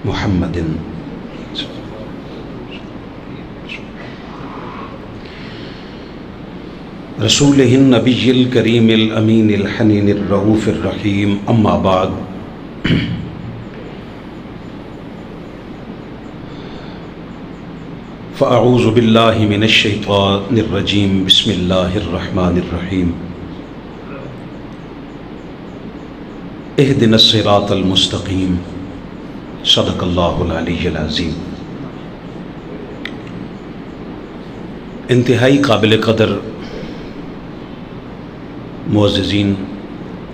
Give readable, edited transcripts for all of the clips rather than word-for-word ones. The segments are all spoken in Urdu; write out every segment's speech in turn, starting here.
محمد رسولہ النبی الکریم الامین الحنین الرؤوف الرحیم، اما بعد فاعوذ باللہ من الشیطان الرجیم، بسم اللہ الرحمن الرحیم۔ اہدنا الصراط المستقیم، صدق اللہ العلی العظیم۔ انتہائی قابل قدر معززین،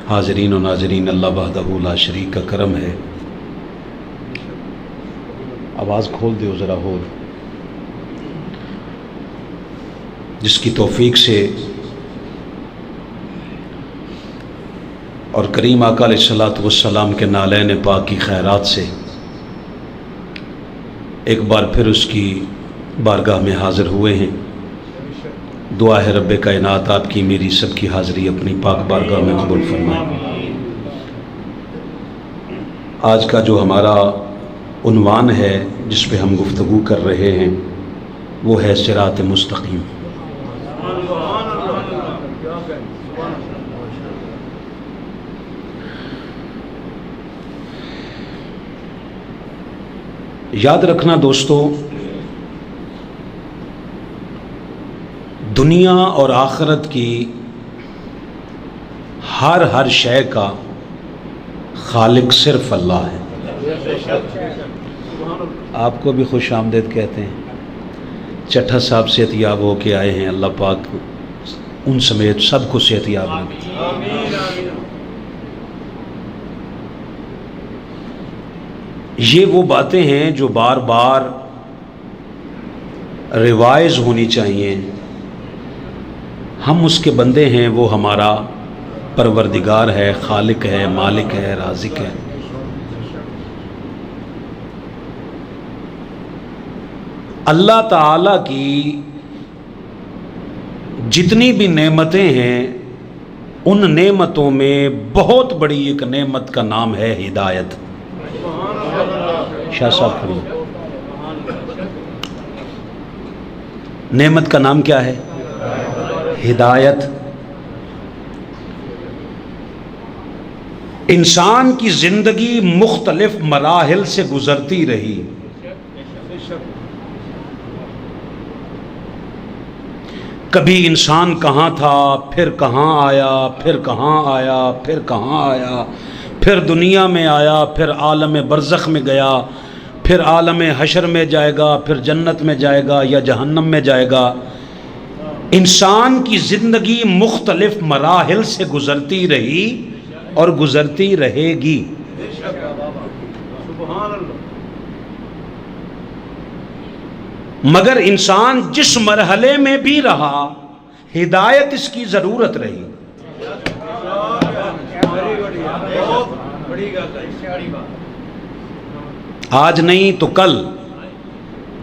حاضرین و ناظرین، اللہ وحدہ لا شریک کا کرم ہے۔ آواز کھول دیو ذرا ہو، جس کی توفیق سے اور کریم آقا علیہ الصلوۃ والسلام کے نالین پاک کی خیرات سے ایک بار پھر اس کی بارگاہ میں حاضر ہوئے ہیں۔ دعا ہے رب کائنات آپ کی میری سب کی حاضری اپنی پاک بارگاہ میں قبول فرمائے۔ آج کا جو ہمارا عنوان ہے جس پہ ہم گفتگو کر رہے ہیں وہ ہے صراط مستقیم۔ یاد رکھنا دوستو، دنیا اور آخرت کی ہر شے کا خالق صرف اللہ ہے۔ آپ کو بھی خوش آمدید کہتے ہیں۔ چٹھا صاحب صحت یاب ہو کے آئے ہیں، اللہ پاک ان سمیت سب کو صحت یاب رکھے۔ یہ وہ باتیں ہیں جو بار بار ریوائز ہونی چاہیے۔ ہم اس کے بندے ہیں، وہ ہمارا پروردگار ہے، خالق ہے، مالک ہے، رازق ہے۔ اللہ تعالی کی جتنی بھی نعمتیں ہیں ان نعمتوں میں بہت بڑی ایک نعمت کا نام ہے ہدایت۔ شاہ صاحب کھڑے، نعمت کا نام کیا ہے؟ ہدایت۔ انسان کی زندگی مختلف مراحل سے گزرتی رہی۔ کبھی انسان کہاں تھا، پھر کہاں آیا، پھر کہاں آیا، پھر کہاں آیا، پھر دنیا میں آیا، پھر عالم برزخ میں گیا، پھر عالم حشر میں جائے گا، پھر جنت میں جائے گا یا جہنم میں جائے گا۔ انسان کی زندگی مختلف مراحل سے گزرتی رہی اور گزرتی رہے گی۔ مگر انسان جس مرحلے میں بھی رہا، ہدایت اس کی ضرورت رہی۔ آج نہیں تو کل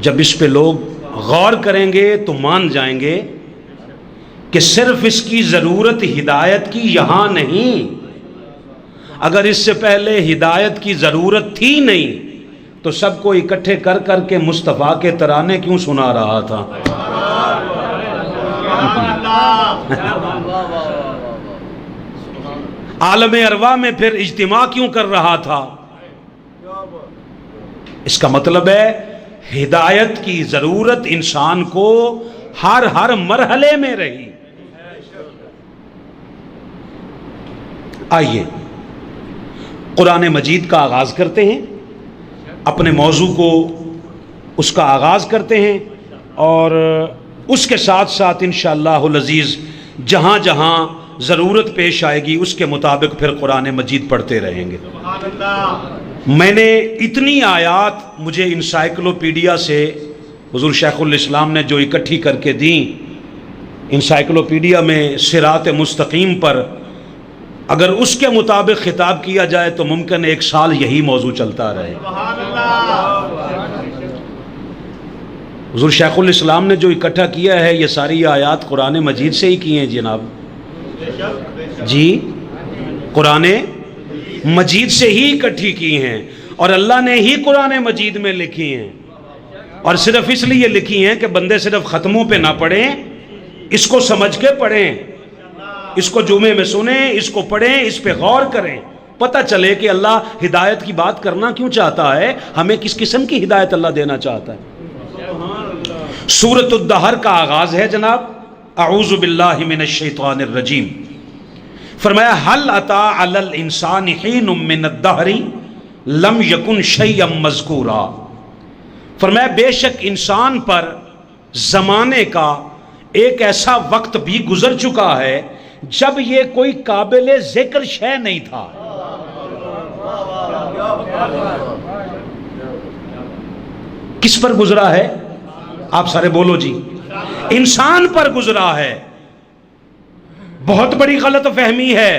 جب اس پہ لوگ غور کریں گے تو مان جائیں گے کہ صرف اس کی ضرورت ہدایت کی یہاں نہیں، اگر اس سے پہلے ہدایت کی ضرورت تھی نہیں تو سب کو اکٹھے کر کر کے مصطفیٰ کے ترانے کیوں سنا رہا تھا؟ عالم ارواح میں پھر اجتماع کیوں کر رہا تھا؟ اس کا مطلب ہے ہدایت کی ضرورت انسان کو ہر مرحلے میں رہی۔ آئیے قرآن مجید کا آغاز کرتے ہیں، اپنے موضوع کو اس کا آغاز کرتے ہیں، اور اس کے ساتھ ساتھ انشاءاللہ العزیز جہاں جہاں ضرورت پیش آئے گی اس کے مطابق پھر قرآن مجید پڑھتے رہیں گے۔ میں نے اتنی آیات مجھے انسائکلوپیڈیا سے حضور شیخ الاسلام نے جو اکٹھی کر کے دیں، انسائکلوپیڈیا میں صراط مستقیم پر اگر اس کے مطابق خطاب کیا جائے تو ممکن ہے 1 سال یہی موضوع چلتا رہے۔ حضور شیخ الاسلام نے جو اکٹھا کیا ہے یہ ساری آیات قرآن مجید سے ہی کی ہیں جناب جی، قرآن مجید سے ہی اکٹھی کی ہیں، اور اللہ نے ہی قرآن مجید میں لکھی ہیں، اور صرف اس لیے لکھی ہیں کہ بندے صرف ختموں پہ نہ پڑھیں، اس کو سمجھ کے پڑھیں، اس کو جمعے میں سنیں، اس کو پڑھیں، اس پہ غور کریں، پتہ چلے کہ اللہ ہدایت کی بات کرنا کیوں چاہتا ہے، ہمیں کس قسم کی ہدایت اللہ دینا چاہتا ہے۔ سورۃ الدہر کا آغاز ہے جناب، اعوذ باللہ من الشیطان الرجیم۔ فرمایا هل اتی علی الانسان حین من الدہر لم یکن شیئا مذکورا۔ فرمایا بے شک انسان پر زمانے کا ایک ایسا وقت بھی گزر چکا ہے جب یہ کوئی قابل ذکر شے نہیں تھا۔ کس پر گزرا ہے؟ آپ سارے بولو جی۔ انسان پر گزرا ہے۔ بہت بڑی غلط فہمی ہے۔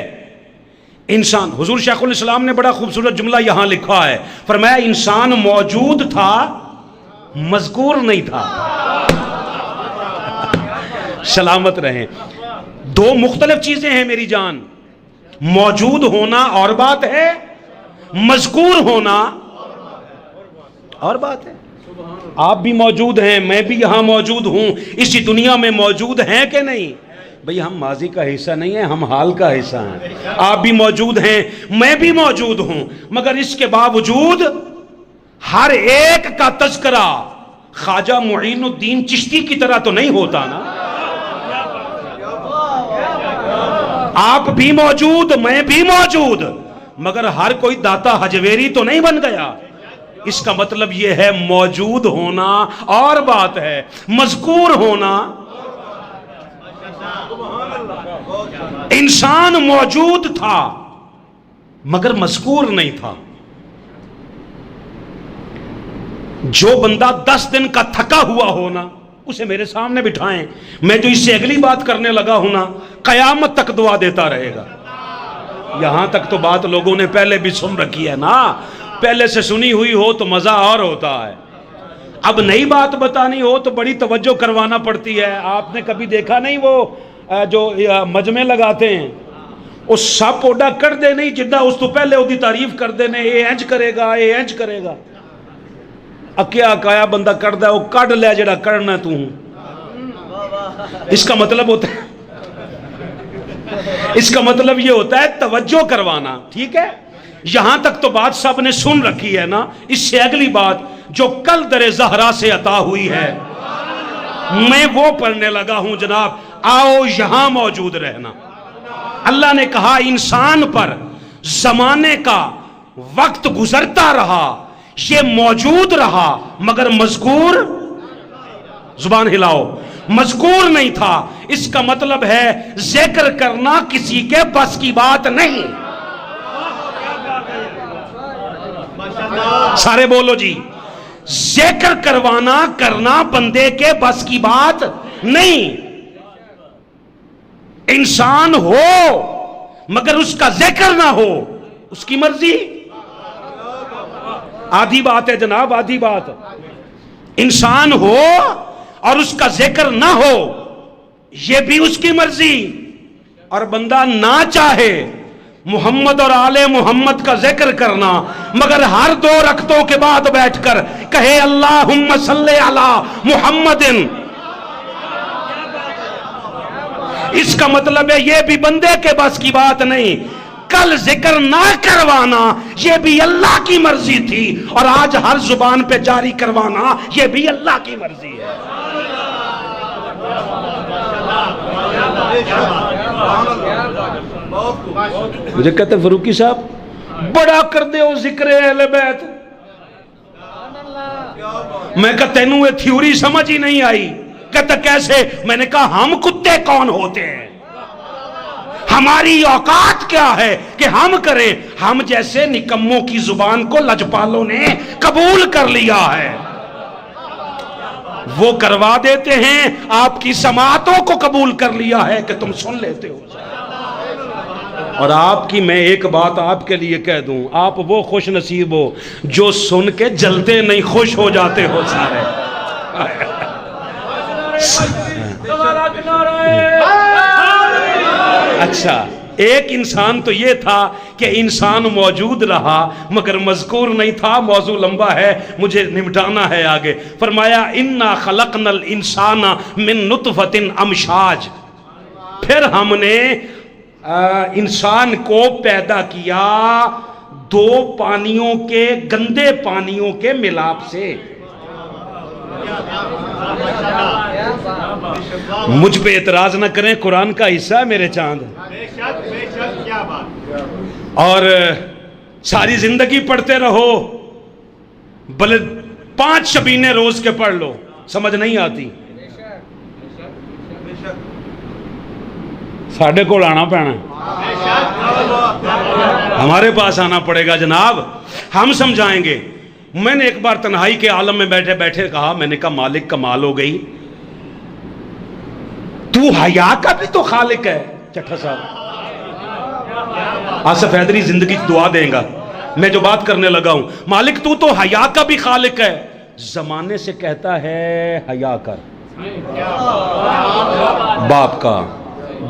انسان، حضور شیخ الاسلام نے بڑا خوبصورت جملہ یہاں لکھا ہے، فرمایا انسان موجود تھا مذکور نہیں تھا۔ سلامت رہیں۔ دو مختلف چیزیں ہیں میری جان، موجود ہونا اور بات ہے، مذکور ہونا اور بات ہے۔ آپ بھی موجود ہیں، میں بھی یہاں موجود ہوں، اسی دنیا میں موجود ہیں کہ نہیں؟ بھئی ہم ماضی کا حصہ نہیں ہیں، ہم حال کا حصہ ہیں۔ آپ بھی موجود ہیں، میں بھی موجود ہوں، مگر اس کے باوجود ہر ایک کا تذکرہ خواجہ معین الدین چشتی کی طرح تو نہیں ہوتا نا۔ آپ بھی موجود، میں بھی موجود، مگر ہر کوئی داتا حجویری تو نہیں بن گیا۔ اس کا مطلب یہ ہے موجود ہونا اور بات ہے، مذکور ہونا۔ انسان موجود تھا مگر مذکور نہیں تھا۔ جو بندہ 10 دن کا تھکا ہوا ہونا اسے میرے سامنے بٹھائیں، میں جو اس سے اگلی بات کرنے لگا ہوں نا، قیامت تک دعا دیتا رہے گا۔ یہاں تک تو بات لوگوں نے پہلے بھی سن رکھی ہے نا، پہلے سے سنی ہوئی ہو تو مزہ اور ہوتا ہے، اب نئی بات بتانی ہو تو بڑی توجہ کروانا پڑتی ہے۔ آپ نے کبھی دیکھا نہیں وہ جو مجمع لگاتے ہیں، وہ سب اوڈا کر دے نہیں جدہ اس تو پہلے وہ دی تعریف کر دینے، اے انج کرے گا، اے انج کرے گا۔ اکیا کایا بندہ کر دا وہ کڈ لے جڑا کرنا تو ہوں۔ اس کا مطلب ہوتا ہے، اس کا مطلب یہ ہوتا ہے توجہ کروانا، ٹھیک ہے؟ یہاں تک تو بات سب نے سن رکھی ہے نا، اس سے اگلی بات جو کل در زہرا سے عطا ہوئی ہے میں وہ پڑھنے لگا ہوں جناب، آؤ یہاں موجود رہنا۔ اللہ نے کہا انسان پر زمانے کا وقت گزرتا رہا، یہ موجود رہا مگر مذکور، زبان ہلاؤ، مذکور نہیں تھا۔ اس کا مطلب ہے ذکر کرنا کسی کے بس کی بات نہیں۔ سارے بولو جی، ذکر کرنا بندے کے بس کی بات نہیں۔ انسان ہو مگر اس کا ذکر نہ ہو، اس کی مرضی۔ آدھی بات ہے جناب، آدھی بات۔ انسان ہو اور اس کا ذکر نہ ہو، یہ بھی اس کی مرضی۔ اور بندہ نہ چاہے محمد اور آل محمد کا ذکر کرنا مگر ہر 2 رکعتوں کے بعد بیٹھ کر کہے اللہم صلی علی محمد، اس کا مطلب ہے یہ بھی بندے کے بس کی بات نہیں۔ کل ذکر نہ کروانا یہ بھی اللہ کی مرضی تھی، اور آج ہر زبان پہ جاری کروانا یہ بھی اللہ کی مرضی ہے۔ مجھے کہتے فروقی صاحب بڑا کر دے ہو ذکر اہل بیت، میں کہا تینوں یہ تھیوری سمجھ ہی نہیں آئی۔ کہتا کیسے؟ میں نے کہا ہم کتے کون ہوتے ہیں، ہماری اوقات کیا ہے کہ ہم کریں؟ ہم جیسے نکموں کی زبان کو لجپالوں نے قبول کر لیا ہے، وہ کروا دیتے ہیں، آپ کی سماعتوں کو قبول کر لیا ہے کہ تم سن لیتے ہو۔ اور آپ کی میں ایک بات آپ کے لیے کہہ دوں، آپ وہ خوش نصیب ہو جو سن کے جلتے نہیں خوش ہو جاتے ہو سارے۔ اچھا ایک انسان تو یہ تھا کہ انسان موجود رہا مگر مذکور نہیں تھا. موضوع لمبا ہے, مجھے نمٹانا ہے آگے. فرمایا انا خلقنا الانسان من نطفۃ امشاج, پھر ہم نے انسان کو پیدا کیا دو پانیوں کے, گندے پانیوں کے ملاپ سے. مجھ پہ اعتراض نہ کریں, قرآن کا حصہ ہے میرے چاند. اور ساری زندگی پڑھتے رہو, بلے 5 شبینے روز کے پڑھ لو, سمجھ نہیں آتی. ساڑھے کو آنا پینا, ہمارے پاس آنا پڑے گا جناب, ہم سمجھائیں گے. میں نے ایک بار تنہائی کے عالم میں بیٹھے بیٹھے کہا, میں نے کہا مالک کمال ہو گئی, تو حیا کا بھی تو خالق ہے. چٹھا صاحب آصف حیدری زندگی دعا دیں گا, میں جو بات کرنے لگا ہوں. مالک تو حیا کا بھی خالق ہے. زمانے سے کہتا ہے حیا کر, باپ کا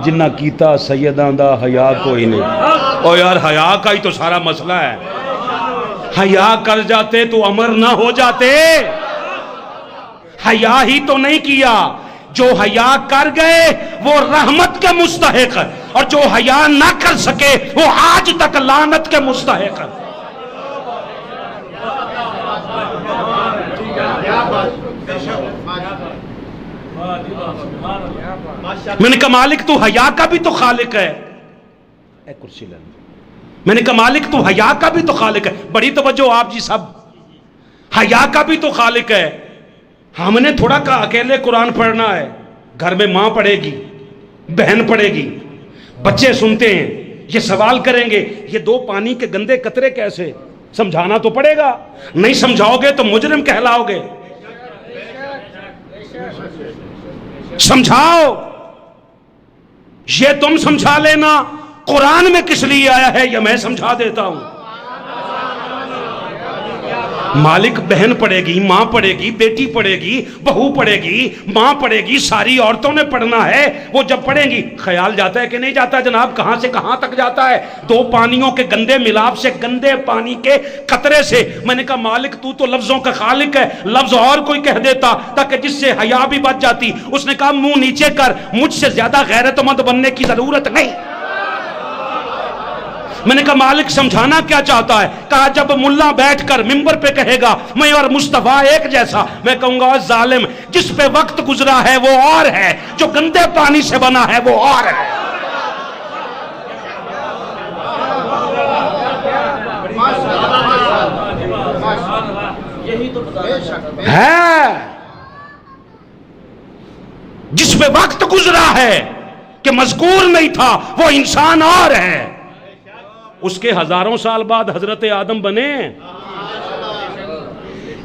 جنہ کیتا سیداں دا حیا کوئی نہیں. او یار حیا کا ہی تو سارا مسئلہ ہے. حیا کر جاتے تو امر نہ ہو جاتے. حیا ہی تو نہیں کیا. جو حیا کر گئے وہ رحمت کے مستحق, اور جو حیا نہ کر سکے وہ آج تک لعنت کے مستحق. میں نے کہا مالک تو حیا کا بھی تو خالق ہے. اے کرسی لے, میں نے کہا مالک تو حیا کا بھی تو خالق ہے. بڑی توجہ آپ جی سب, حیا کا بھی تو خالق ہے. ہم نے تھوڑا کہا اکیلے قرآن پڑھنا ہے, گھر میں ماں پڑھے گی, بہن پڑھے گی, بچے سنتے ہیں, یہ سوال کریں گے یہ دو پانی کے گندے قطرے کیسے, سمجھانا تو پڑے گا. نہیں سمجھاؤ گے تو مجرم کہلاؤ گے. سمجھاؤ, یہ تم سمجھا لینا قرآن میں کس لیے آیا ہے یہ میں سمجھا دیتا ہوں. مالک بہن پڑھے گی, ماں پڑھے گی, بیٹی پڑھے گی, بہو پڑھے گی, ماں پڑھے گی, ساری عورتوں نے پڑھنا ہے. وہ جب پڑھیں گی خیال جاتا ہے کہ نہیں جاتا جناب, کہاں سے کہاں تک جاتا ہے, دو پانیوں کے گندے ملاپ سے, گندے پانی کے قطرے سے. میں نے کہا مالک تو لفظوں کا خالق ہے, لفظ اور کوئی کہہ دیتا تاکہ جس سے حیا بھی بچ جاتی. اس نے کہا منہ نیچے کر, مجھ سے زیادہ غیرت مند بننے کی ضرورت نہیں. میں نے کہا مالک سمجھانا کیا چاہتا ہے. کہا جب ملا بیٹھ کر منبر پہ کہے گا میں اور مصطفیٰ ایک جیسا, میں کہوں گا ظالم, جس پہ وقت گزرا ہے وہ اور ہے, جو گندے پانی سے بنا ہے وہ اور ہے. جس پہ وقت گزرا ہے کہ مذکور نہیں تھا وہ انسان اور ہے. اس کے ہزاروں سال بعد حضرت آدم بنے.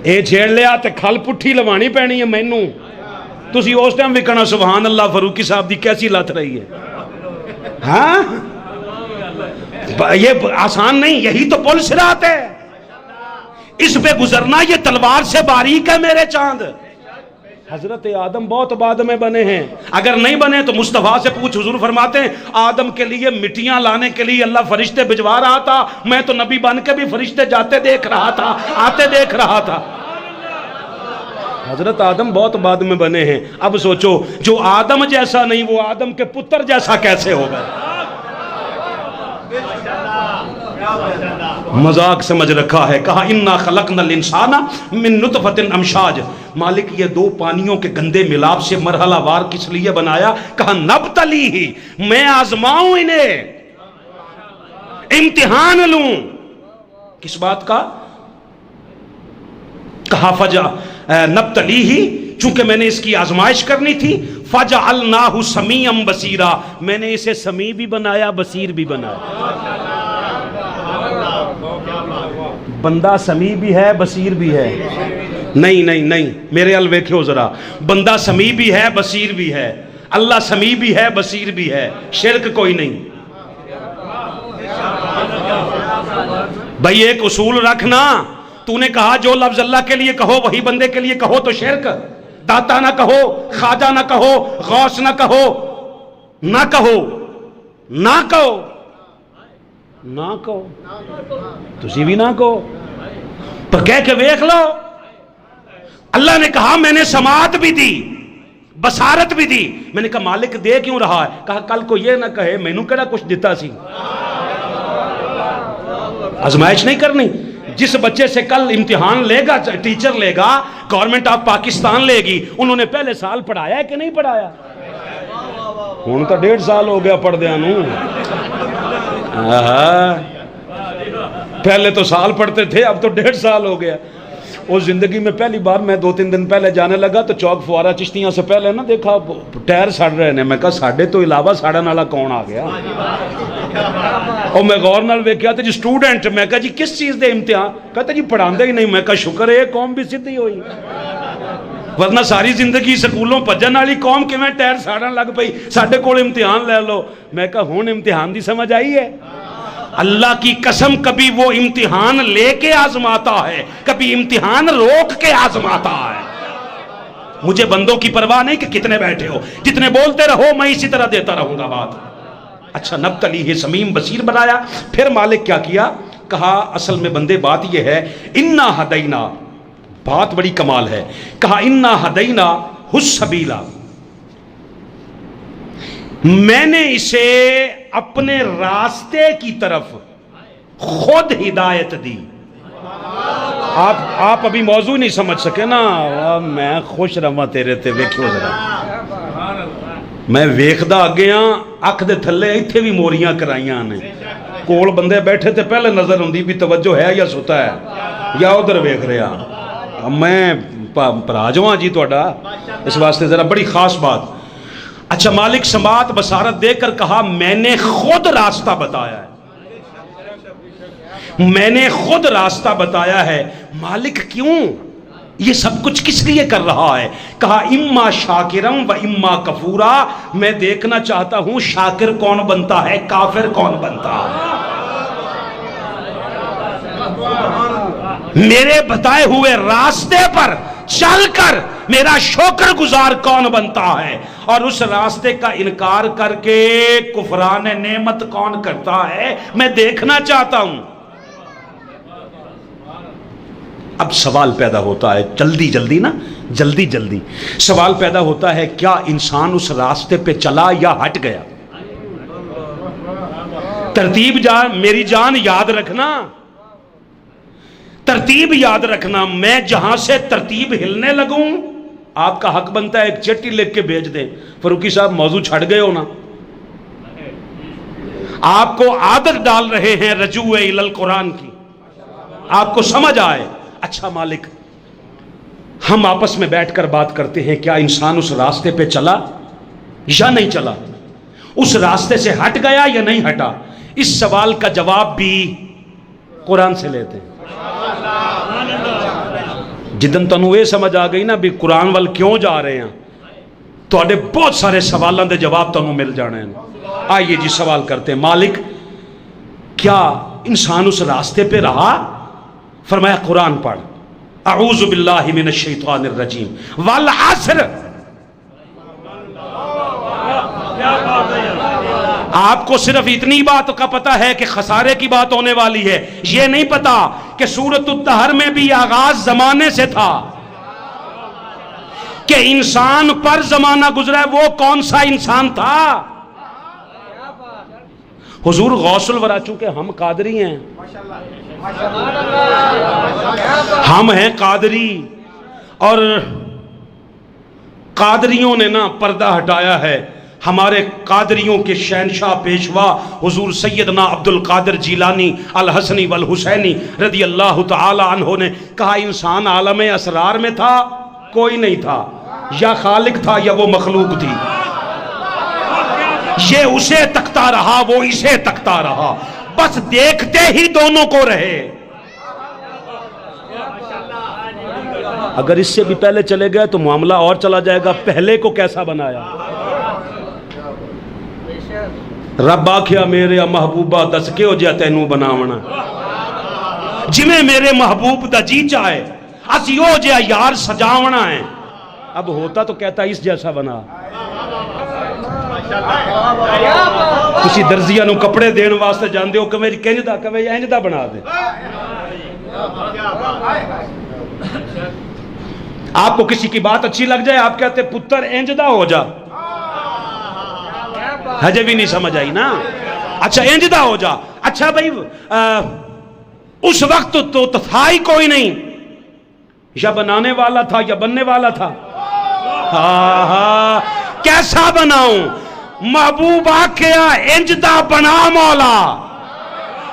اے چھیڑ لیا تے کھل پٹھی لوانی پینی ہے مینوں. تسی اس ٹائم بھی کہنا سبحان اللہ فاروقی صاحب دی کیسی لت رہی ہے. ہاں یہ آسان نہیں, یہی تو پل صراط ہے. اس پہ گزرنا یہ تلوار سے باریک ہے میرے چاند. حضرت آدم بہت بعد میں بنے ہیں, اگر نہیں بنے تو مصطفیٰ سے پوچھ. حضور فرماتے ہیں آدم کے لیے مٹیاں لانے کے لیے اللہ فرشتے بھجوا رہا تھا, میں تو نبی بن کے بھی فرشتے جاتے دیکھ رہا تھا, آتے دیکھ رہا تھا. حضرت آدم بہت بعد میں بنے ہیں. اب سوچو جو آدم جیسا نہیں وہ آدم کے پتر جیسا کیسے ہوگا. مذاق سمجھ رکھا ہے. کہا انا خلقنا الانسان من نطفۃ امشاج. مالک یہ دو پانیوں کے گندے ملاپ سے مرحلہ وار کس لیے بنایا. کہا نبتلیہ, میں آزماؤں انہیں, امتحان لوں. کس بات کا. کہا فجا نبتلیہ, چونکہ میں نے اس کی آزمائش کرنی تھی. فجعلناہ سمیعا بصیرا, میں نے اسے سمیع بھی بنایا بصیر بھی بنایا. بندہ سمیع بھی ہے بصیر بھی ہے. نہیں نہیں نہیں, میرے ال ویکھو ذرا, بندہ سمیع بھی ہے بصیر بھی ہے, اللہ سمیع بھی ہے بصیر بھی ہے, شرک کوئی نہیں. بھائی ایک اصول رکھنا, تو نے کہا جو لفظ اللہ کے لیے کہو وہی بندے کے لیے کہو تو شرک. داتا نہ کہو, خواجہ نہ کہو, غوث نہ کہو, نہ کہو, نہ کہو، نہ کہو، تسی بھی نہ کہو، پر کہہ کے ویکھ لو۔ اللہ نے کہا میں نے سماعت بھی دی، بصارت بھی دی۔ میں نے کہا مالک دے کیوں رہا ہے؟ کہا کل کو یہ نہ کہے مینوں کیڑا کچھ دیتا سی۔ آزمائش نہیں کرنی۔ جس بچے سے کل امتحان لے گا ٹیچر لے گا، گورنمنٹ آف پاکستان لے گی، انہوں نے پہلے سال پڑھایا ہے کہ نہیں پڑھایا؟ ہوں تو 1.5 سال ہو گیا پڑھدیاں نوں۔ پہلے تو سال پڑھتے تھے، اب تو 1.5 سال ہو گیا۔ اور زندگی میں پہلی بار میں 2-3 دن پہلے جانے لگا تو چوک فوارہ چشتیاں سے پہلے نہ دیکھا ٹائر سڑ رہے نے۔ میں کہا ساڑھے تو علاوہ ساڑھن والا کون آ گیا؟ اور میں غور نال ویکھیا تے جی سٹوڈنٹ، میں کہا جی کس چیز دے امتحان؟ کہتا جی پڑھاندے ہی نہیں۔ میں کہا شکر ہے قوم بھی سدھی ہوئی، ورنہ ساری زندگی سکولوں پجن والی قوم کیویں ٹائر ساڑن لگ پئی؟ ساڈے کول امتحان لے لو۔ میں کہا ہن امتحان دی سمجھ آئی ہے؟ اللہ کی قسم کبھی وہ امتحان لے کے آزماتا ہے، کبھی امتحان روک کے آزماتا ہے۔ مجھے بندوں کی پرواہ نہیں کہ کتنے بیٹھے ہو، جتنے بولتے رہو میں اسی طرح دیتا رہوں گا بات۔ اچھا نبتلیہ سمیم بصیر بنایا۔ پھر مالک کیا کیا؟ کہا اصل میں بندے بات یہ ہے، انا ہدینا، بات بڑی کمال ہے، کہا انا ہدینا السبیلا، میں نے اسے اپنے راستے کی طرف خود ہدایت دی۔ آپ ابھی موضوع نہیں سمجھ سکے نا۔ میں خوش رہا تیرے تے، ویکھو ذرا، میں ویکھدا اگے ہاں، اکھ دے تھلے ایتھے بھی موریاں کرائیاں نے، کول بندے بیٹھے تے پہلے نظر ہوندی بھی توجہ ہے یا ستا ہے یا ادھر ویکھ رہا۔ میں پراجواں جی تہاڈا اس واسطے ذرا بڑی خاص بات۔ اچھا مالک سماعت بصارت دے کر کہا میں نے خود راستہ بتایا ہے، میں نے خود راستہ بتایا ہے۔ مالک کیوں؟ یہ سب کچھ کس لیے کر رہا ہے؟ کہا اما شاکرم و اما کفورا، میں دیکھنا چاہتا ہوں شاکر کون بنتا ہے، کافر کون بنتا ہے۔ میرے بتائے ہوئے راستے پر چل کر میرا شکر گزار کون بنتا ہے، اور اس راستے کا انکار کر کے کفران نعمت کون کرتا ہے، میں دیکھنا چاہتا ہوں۔ اب سوال پیدا ہوتا ہے، جلدی نا، جلدی سوال پیدا ہوتا ہے، کیا انسان اس راستے پہ چلا یا ہٹ گیا؟ ترتیب میری جان یاد رکھنا، ترتیب یاد رکھنا۔ میں جہاں سے ترتیب ہلنے لگوں، آپ کا حق بنتا ہے ایک چٹھی لکھ کے بھیج دیں، فاروقی صاحب موضوع چھڑ گئے ہو نا۔ آپ کو عادت ڈال رہے ہیں رجوع الی القرآن کی، آپ کو سمجھ آئے۔ اچھا مالک، ہم آپس میں بیٹھ کر بات کرتے ہیں، کیا انسان اس راستے پہ چلا یا نہیں چلا، اس راستے سے ہٹ گیا یا نہیں ہٹا؟ اس سوال کا جواب بھی قرآن سے لیتے ہیں۔ جدن تنوں یہ سمجھ آ گئی نا بھی قرآن وال کیوں جا رہے ہیں، تو آڈے بہت سارے سوالوں دے جواب تنوں مل جانے ہیں۔ آئیے جی سوال کرتے ہیں، مالک کیا انسان اس راستے پہ رہا؟ فرمایا قرآن پڑھ، اعوذ باللہ من الشیطان الرجیم والعصر۔ آپ کو صرف اتنی بات کا پتہ ہے کہ خسارے کی بات ہونے والی ہے، یہ نہیں پتا کہ سورۃ الدہر میں بھی آغاز زمانے سے تھا، کہ انسان پر زمانہ گزرا ہے، وہ کون سا انسان تھا؟ حضور غوث الورا، چونکہ ہم قادری ہیں، ہم ہیں قادری، اور قادریوں نے نا پردہ ہٹایا ہے۔ ہمارے قادریوں کے شہنشاہ پیشوا حضور سیدنا عبد القادر جیلانی الحسنی والحسینی رضی اللہ تعالی عنہ نے کہا انسان عالم اسرار میں تھا، کوئی نہیں تھا، یا خالق تھا یا وہ مخلوق تھی، یہ اسے تکتا رہا وہ اسے تکتا رہا، بس دیکھتے ہی دونوں کو رہے۔ اگر اس سے بھی پہلے چلے گئے تو معاملہ اور چلا جائے گا۔ پہلے کو کیسا بنایا؟ رب آکھیا میرے محبوبہ دس کے ہو جیا تینوں بناونا، جمیں میرے محبوب دا جی چاہے اسی ہو جیا یار سجاونا ہے۔ اب ہوتا تو کہتا اس جیسا بنا، کسی درزیاں نو کپڑے دین واسطے جاندے ہو کہ کنج دا کہ انج دا بنا دے. آپ کو کسی کی بات اچھی لگ جائے آپ کہتے پتر انج دا ہو جا. ہجے بھی نہیں سمجھ آئی نا. اچھا انج دا ہو جا. اچھا بھائی اس وقت تو تھا ہی کوئی نہیں, یا بنانے والا تھا یا بننے والا تھا. ہاں کیسا بناؤں محبوبہ کیا انج دا بنا مولا,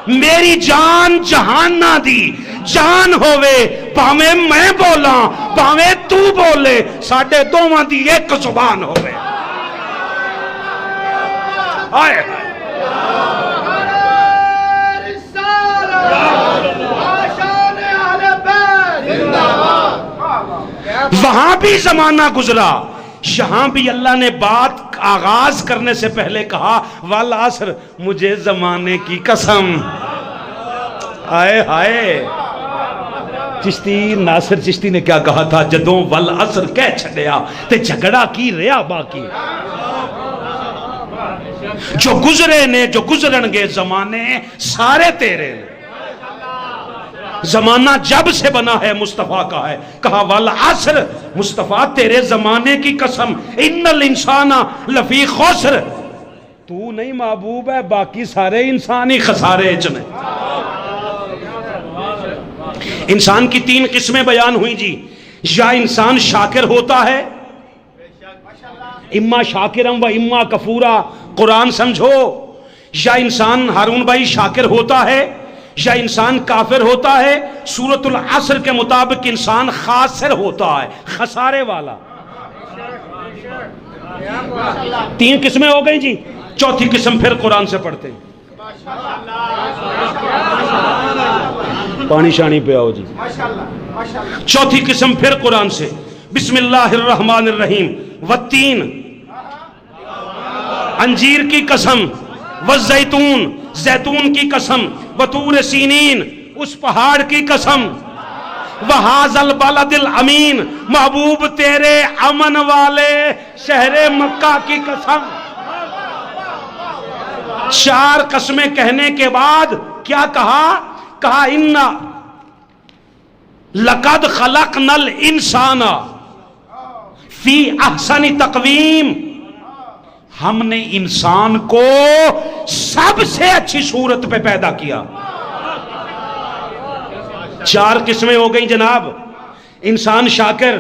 میری جان جہان نہ دی, جان ہوئے پاویں میں بولا پاویں تو بولے, ساڈے دوواں دی ایک زبان ہوئے. آئے وہاں بھی زمانہ گزرا, یہاں بھی اللہ نے بات آغاز کرنے سے پہلے کہا والعصر, مجھے زمانے کی قسم. آئے ہائے چشتی ناصر چشتی نے کیا کہا تھا, جدوں والعصر کہہ چھڑیا تے جھگڑا کی ریا باقی. جو گزرے نے جو گزرن گے زمانے سارے تیرے نے. زمانہ جب سے بنا ہے مصطفیٰ کا ہے, کہا والعصر مصطفیٰ تیرے زمانے کی قسم, ان الانسان لفی خسر, تو نہیں محبوب ہے باقی سارے انسانی خسارے چنے. انسان کی 3 قسمیں بیان ہوئی جی. یا انسان شاکر ہوتا ہے, اما شاکرم و اما کفورا, قرآن سمجھو. یا انسان ہارون بھائی شاکر ہوتا ہے, یا انسان کافر ہوتا ہے. سورۃ العصر کے مطابق انسان خاسر ہوتا ہے, خسارے والا. 3 قسمیں ہو گئی جی. چوتھی قسم پھر قرآن سے پڑھتے ہیں. پانی شانی پہ آؤ جی. چوتھی قسم پھر قرآن سے. بسم اللہ الرحمن الرحیم. والتین, انجیر کی قسم. والزیتون, زیتون کی قسم. وطور سینین, اس پہاڑ کی قسم. وہذا البلد الامین, محبوب تیرے امن والے شہر مکہ کی قسم. 4 قسمیں کہنے کے بعد کیا کہا؟ کہا اِنَّا لَقَدْ خَلَقْنَا الْإِنسَانَ فِي أَحْسَنِ تَقْوِيمٍ, ہم نے انسان کو سب سے اچھی صورت پہ پیدا کیا. 4 قسمیں ہو گئی جناب. انسان شاکر,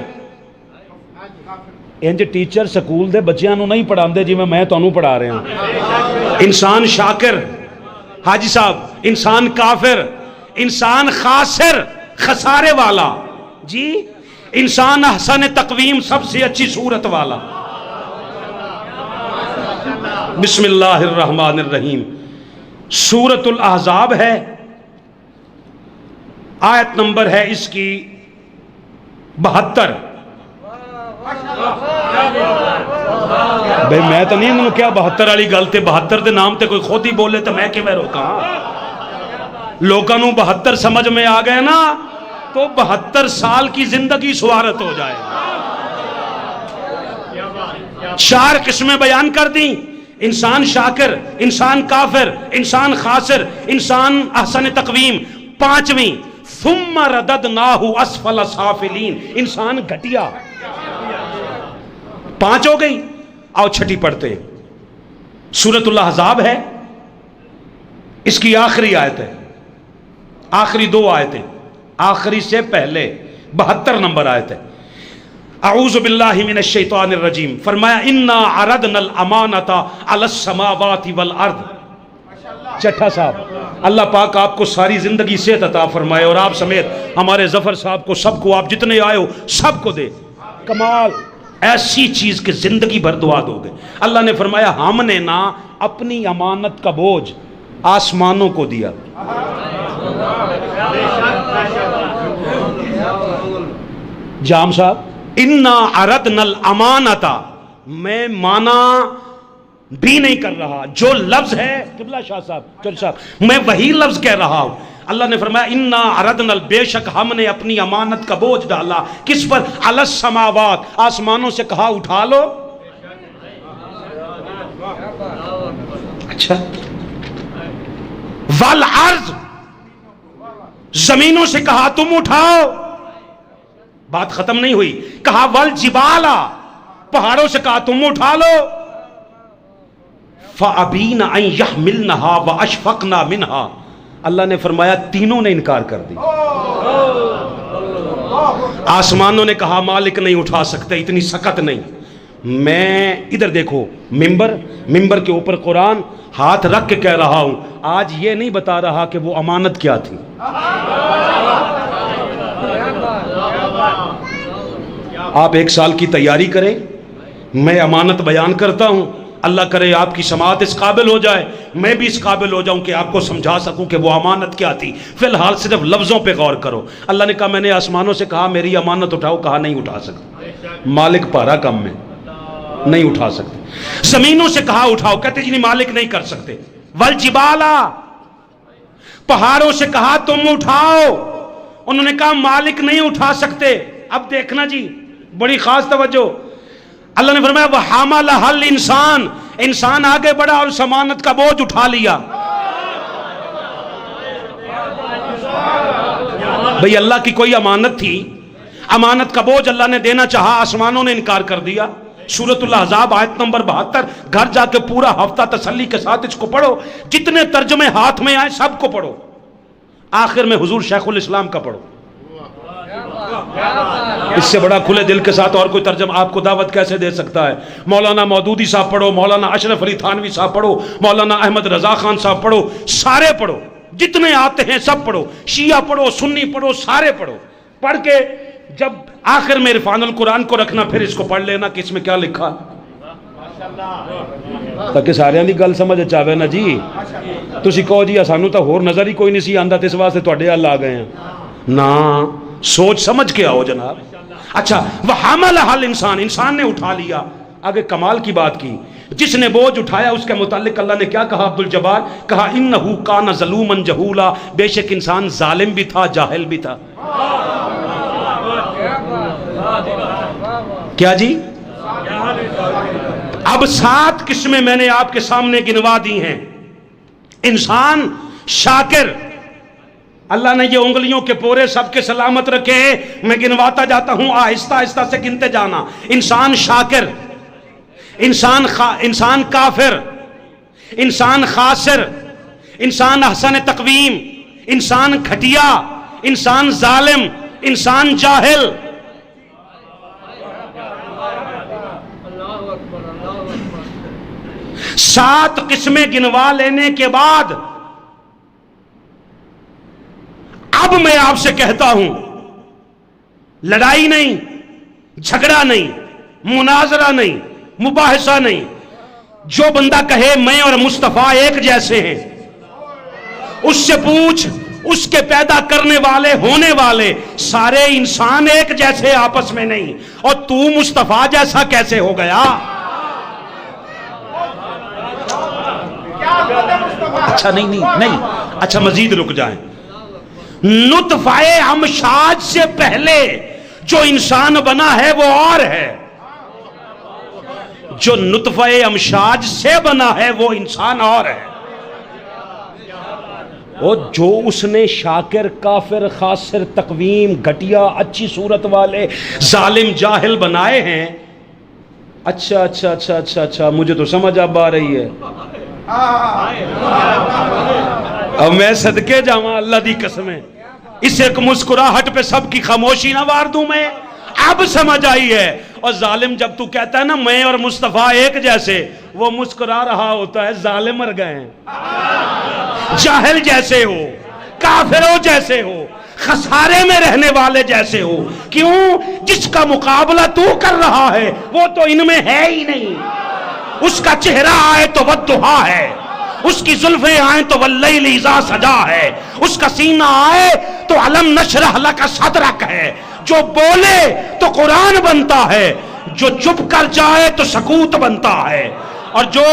انج ٹیچر سکول دے بچیاں نو نہیں پڑھا دے جی میں تانوں پڑھا رہا ہوں. انسان شاکر حاجی صاحب, انسان کافر, انسان خاسر خسارے والا جی, انسان احسن تقویم سب سے اچھی صورت والا. بسم اللہ الرحمن الرحیم. سورۃ الاحزاب ہے, آیت نمبر ہے اس کی 72. بھئی میں تو نہیں انہوں کیا 72 والی گل تے 72 دے نام تے کوئی خود ہی بولے تو میں کیویں روکاں. لوگاں نوں 72 سمجھ میں آ گئے نا تو 72 سال کی زندگی سوارت ہو جائے. 4 قسمیں بیان کر دیں. انسان شاکر, انسان کافر, انسان خاسر, انسان احسن تقویم. 5ویں ثم رددناہ اسفل سافلین, انسان گھٹیا. 5 ہو گئی. آؤ چھٹی پڑھتے ہیں. سورۃ الاحزاب ہے, اس کی آخری آیت ہے, آخری 2 آیتیں, آخری سے پہلے 72 نمبر آیت ہے. اعوذ باللہ من الشیطان الرجیم. فرمایا انا عرضنا الامانۃ علی السماوات والارض. چٹھا صاحب اللہ پاک آپ کو ساری زندگی صحت عطا فرمائے, اور آپ سمیت ہمارے ظفر صاحب کو, سب کو, آپ جتنے آئے ہو سب کو دے. کمال ایسی چیز کہ زندگی بھر دعا دو گے. اللہ نے فرمایا ہم نے نہ اپنی امانت کا بوجھ آسمانوں کو دیا. جام صاحب انا عرضنا الامانۃ, میں مانا بھی نہیں کر رہا, جو لفظ ہے قبلہ شاہ صاحب چل صاحب میں وہی لفظ کہہ رہا ہوں. اللہ نے فرمایا انا عرضنا, بے شک ہم نے اپنی امانت کا بوجھ ڈالا. کس پر؟ علی السماوات, آسمانوں سے کہا اٹھا لو. اچھا والارض، زمینوں سے کہا تم اٹھاؤ، بات ختم نہیں ہوئی، کہا والجبالا، پہاڑوں سے کہا تم اٹھا لو، فَأَبِينَ أَن يَحْمِلْنَهَا وَأَشْفَقْنَا مِنْهَا، اللہ نے فرمایا تینوں نے انکار کر دی۔ آسمانوں نے کہا مالک نہیں اٹھا سکتے، اتنی سخت نہیں، میں ادھر دیکھو ممبر کے اوپر قرآن ہاتھ رکھ کے کہہ رہا ہوں، آج یہ نہیں بتا رہا کہ وہ امانت کیا تھی۔ آپ 1 سال کی تیاری کریں، میں امانت بیان کرتا ہوں، اللہ کرے آپ کی سماعت اس قابل ہو جائے، میں بھی اس قابل ہو جاؤں کہ آپ کو سمجھا سکوں کہ وہ امانت کیا تھی۔ فی الحال صرف لفظوں پہ غور کرو۔ اللہ نے کہا میں نے آسمانوں سے کہا میری امانت اٹھاؤ، کہا نہیں اٹھا سکتے، مالک پارا کم میں نہیں اٹھا سکتے۔ زمینوں سے کہا اٹھاؤ، کہتے جی نہیں مالک نہیں کر سکتے۔ والجبالا، پہاڑوں سے کہا تم اٹھاؤ، انہوں نے کہا مالک نہیں اٹھا سکتے۔ اب دیکھنا جی بڑی خاص توجہ، اللہ نے فرمایا وَحَمَلَهَا الْإِنسَانُ، انسان آگے بڑھا اور اس امانت کا بوجھ اٹھا لیا۔ بھئی اللہ کی کوئی امانت تھی، امانت کا بوجھ اللہ نے دینا چاہا، آسمانوں نے انکار کر دیا۔ سورۃ الاحزاب آیت نمبر 72، گھر جا کے پورا ہفتہ تسلی کے ساتھ اس کو پڑھو، جتنے ترجمے ہاتھ میں آئے سب کو پڑھو، آخر میں حضور شیخ الاسلام کا پڑھو۔ اس سے بڑا کھلے دل کے ساتھ اور کوئی ترجمہ آپ کو دعوت کیسے دے سکتا ہے؟ مولانا مودودی صاحب پڑھو، مولانا اشرف علی تھانوی صاحب پڑھو، مولانا احمد رضا خان صاحب پڑھو، سارے پڑھو، جتنے آتے ہیں سب پڑھو، شیعہ پڑھو، سنی پڑھو، سارے پڑھو۔ پڑھ کے جب آخر میں عرفان القرآن کو رکھنا، پھر اس کو پڑھ لینا کہ اس میں کیا لکھا، تاکہ سارے دی گل سمجھ چاہے نا جی۔ تسی کہو جی سانو تو ہور نظر ہی کوئی نہیں سی آندا، اس واسطے تواڈے ہل آ گئے ہیں، نا سوچ سمجھ کے آؤ جناب۔ اچھا وَحَمَلَهَا الْإِنسَانُ، انسان نے اٹھا لیا۔ آگے کمال کی بات کی، جس نے بوجھ اٹھایا اس کے متعلق اللہ نے کیا کہا؟ عبد الجبار کہا اِنَّهُ كَانَ ظَلُومًا جَهُولًا، بے شک انسان ظالم بھی تھا، جاہل بھی تھا۔ کیا جی؟ اب 7 قسمیں میں نے آپ کے سامنے گنوا دی ہیں۔ انسان شاکر، اللہ نے یہ انگلیوں کے پورے سب کے سلامت رکھے ہیں، میں گنواتا جاتا ہوں، آہستہ آہستہ سے گنتے جانا۔ انسان شاکر، انسان کافر، انسان خاسر، انسان احسن تقویم، انسان گھٹیا، انسان ظالم، انسان جاہل۔ سات قسمیں گنوا لینے کے بعد اب میں آپ سے کہتا ہوں، لڑائی نہیں، جھگڑا نہیں، مناظرہ نہیں، مباحثہ نہیں، جو بندہ کہے میں اور مصطفیٰ ایک جیسے ہیں، اس سے پوچھ اس کے پیدا کرنے والے ہونے والے سارے انسان ایک جیسے آپس میں نہیں، اور تو مصطفیٰ جیسا کیسے ہو گیا؟ اچھا نہیں، اچھا مزید رک جائیں۔ نطفہ امشاج سے پہلے جو انسان بنا ہے وہ اور ہے، جو نطفہ امشاج سے بنا ہے وہ انسان اور ہے۔ اور جو اس نے شاکر، کافر، خاسر، تقویم، گھٹیا، اچھی صورت والے، ظالم، جاہل بنائے ہیں، اچھا مجھے تو سمجھ اب آ رہی ہے۔ اب میں صدقے جاواں اللہ دی قسمیں، اس ایک مسکراہٹ پہ سب کی خاموشی نہ وار دوں میں، اب سمجھ آئی ہے۔ اور ظالم جب تو کہتا ہے نا میں اور مصطفیٰ ایک جیسے، وہ مسکرا رہا ہوتا ہے ظالم مر گئے ہیں، جاہل جیسے ہو، کافروں جیسے ہو، خسارے میں رہنے والے جیسے ہو۔ کیوں؟ جس کا مقابلہ تو کر رہا ہے وہ تو ان میں ہے ہی نہیں۔ اس کا چہرہ آئے تو والضحیٰ ہے، اس کی زلفیں آئیں تو واللیل اذا سجا ہے، اس کا سینہ آئے تو علم نشرح لک صدرک ہے۔ جو بولے تو قرآن بنتا ہے، جو چپ کر جائے تو سکوت بنتا ہے، اور جو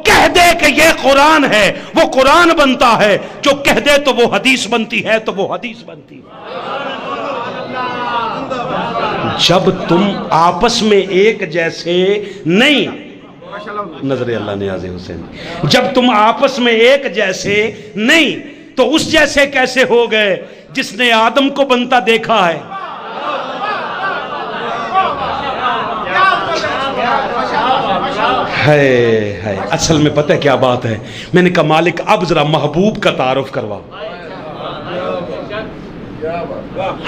کہہ دے کہ یہ قرآن ہے وہ قرآن بنتا ہے، جو کہہ دے تو وہ حدیث بنتی ہے تو وہ حدیث بنتی ہے۔ جب تم آپس میں ایک جیسے نہیں، نظر اللہ نیاز حسین. جب تم آپس میں ایک جیسے نہیں تو اس جیسے کیسے ہو گئے جس نے آدم کو بنتا دیکھا ہے. ہے اصل میں پتہ ہے کیا بات ہے؟ میں نے کہا مالک اب ذرا محبوب کا تعارف کروا.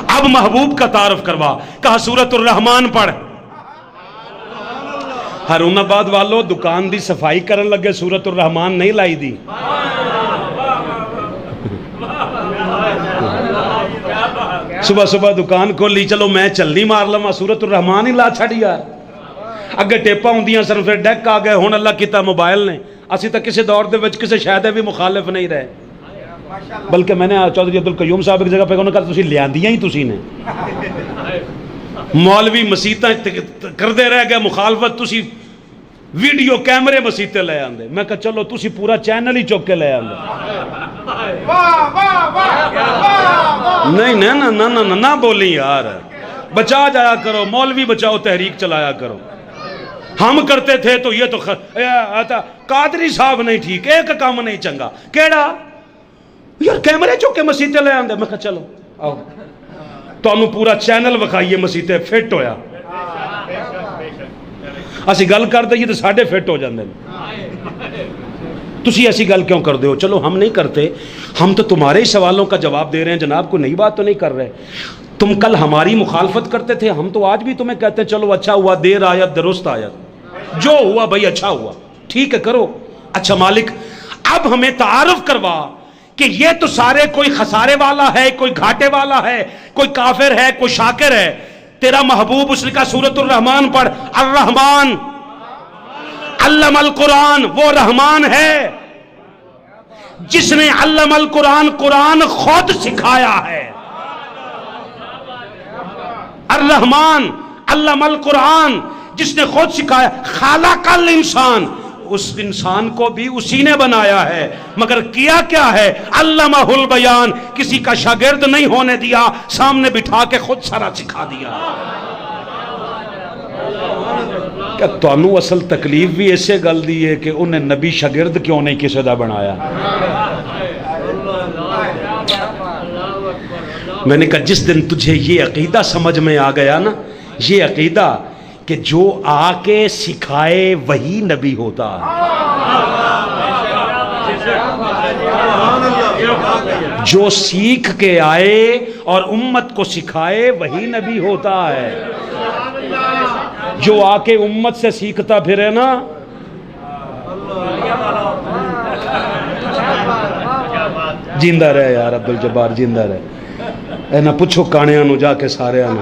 اب محبوب کا تعارف کروا. کہا سورۃ الرحمن پڑھ. ہارون آباد والو دکان دی صفائی کرن لگے سورۃ الرحمن نہیں لائی دی. صبح صبح دکان کھولی چلو میں چلنی مار لما سورۃ الرحمن ہی لا چھڑ یار. اگے ٹیپا ہوندیاں سن پھر ڈیک آ گئے ہن اللہ کیتا موبائل نے. اسی تک کسی دور دے وچ کسی شاید بھی مخالف نہیں رہے. بلکہ میں نے چودھری عبدالقیوم صاحب کی جگہ پہ انہوں نے کہا تسی لیاندیاں ہی تسی نے. مولوی مسیتاں کردے رہ گئے مخالفت, تسی ویڈیو کیمرے مسیتے لے آندے. میں کہا چلو تسی پورا چینل ہی چوک کے لے آندے. نہیں نہ بولی یار, بچا جایا کرو, مولوی بچاؤ تحریک چلایا کرو. ہم کرتے تھے تو یہ تو قادری صاحب نہیں ٹھیک, ایک کام نہیں چنگا. کیڑا یار کیمرے چوکے مسیتے لے آندے. میں کہا چلو آؤ تو انہوں پورا چینل وکھائیے مسیتے فٹ ہویا. اسی گل کر دئیے تو ساڑھے فٹ ہو جاندے. تسی ایسی گل کیوں کر دے ہو؟ چلو ہم نہیں کرتے, ہم تو تمہارے ہی سوالوں کا جواب دے رہے ہیں جناب, کوئی نئی بات تو نہیں کر رہے. تم کل ہماری مخالفت کرتے تھے, ہم تو آج بھی تمہیں کہتے ہیں چلو اچھا ہوا, دیر آیت درست آیت, جو ہوا بھائی اچھا ہوا, ٹھیک ہے کرو. اچھا مالک اب ہمیں تعارف کروا کہ یہ تو سارے کوئی خسارے والا ہے, کوئی گھاٹے والا ہے, کوئی کافر ہے, کوئی شاکر ہے. تیرا محبوب اس نے کہا سورۃ الرحمن پڑھ. الرحمن علم القرآن, وہ رحمان ہے جس نے علم القرآن, قرآن خود سکھایا ہے. الرحمن علم القرآن, جس نے خود سکھایا. خالق الانسان, اس انسان کو بھی اسی نے بنایا ہے, مگر کیا کیا ہے؟ علمہ البیان, کسی کا شاگرد نہیں ہونے دیا, سامنے بٹھا کے خود سارا سکھا دیا. کیا تانوں اصل تکلیف بھی ایسے گل دی ہے کہ انہیں نبی شاگرد کیوں نہیں کسی دا بنایا؟ میں نے کہا جس دن تجھے یہ عقیدہ سمجھ میں آ گیا نا, یہ عقیدہ کہ جو آ کے سکھائے وہی نبی ہوتا ہے, جو سیکھ کے آئے اور امت کو سکھائے وہی نبی ہوتا ہے. جو آ کے امت سے سیکھتا پھرے نا, جیندہ رہے یار عبدالجبار, جیندہ رہے. اے نہ پوچھو کانیاں نو جا کے سارے نو.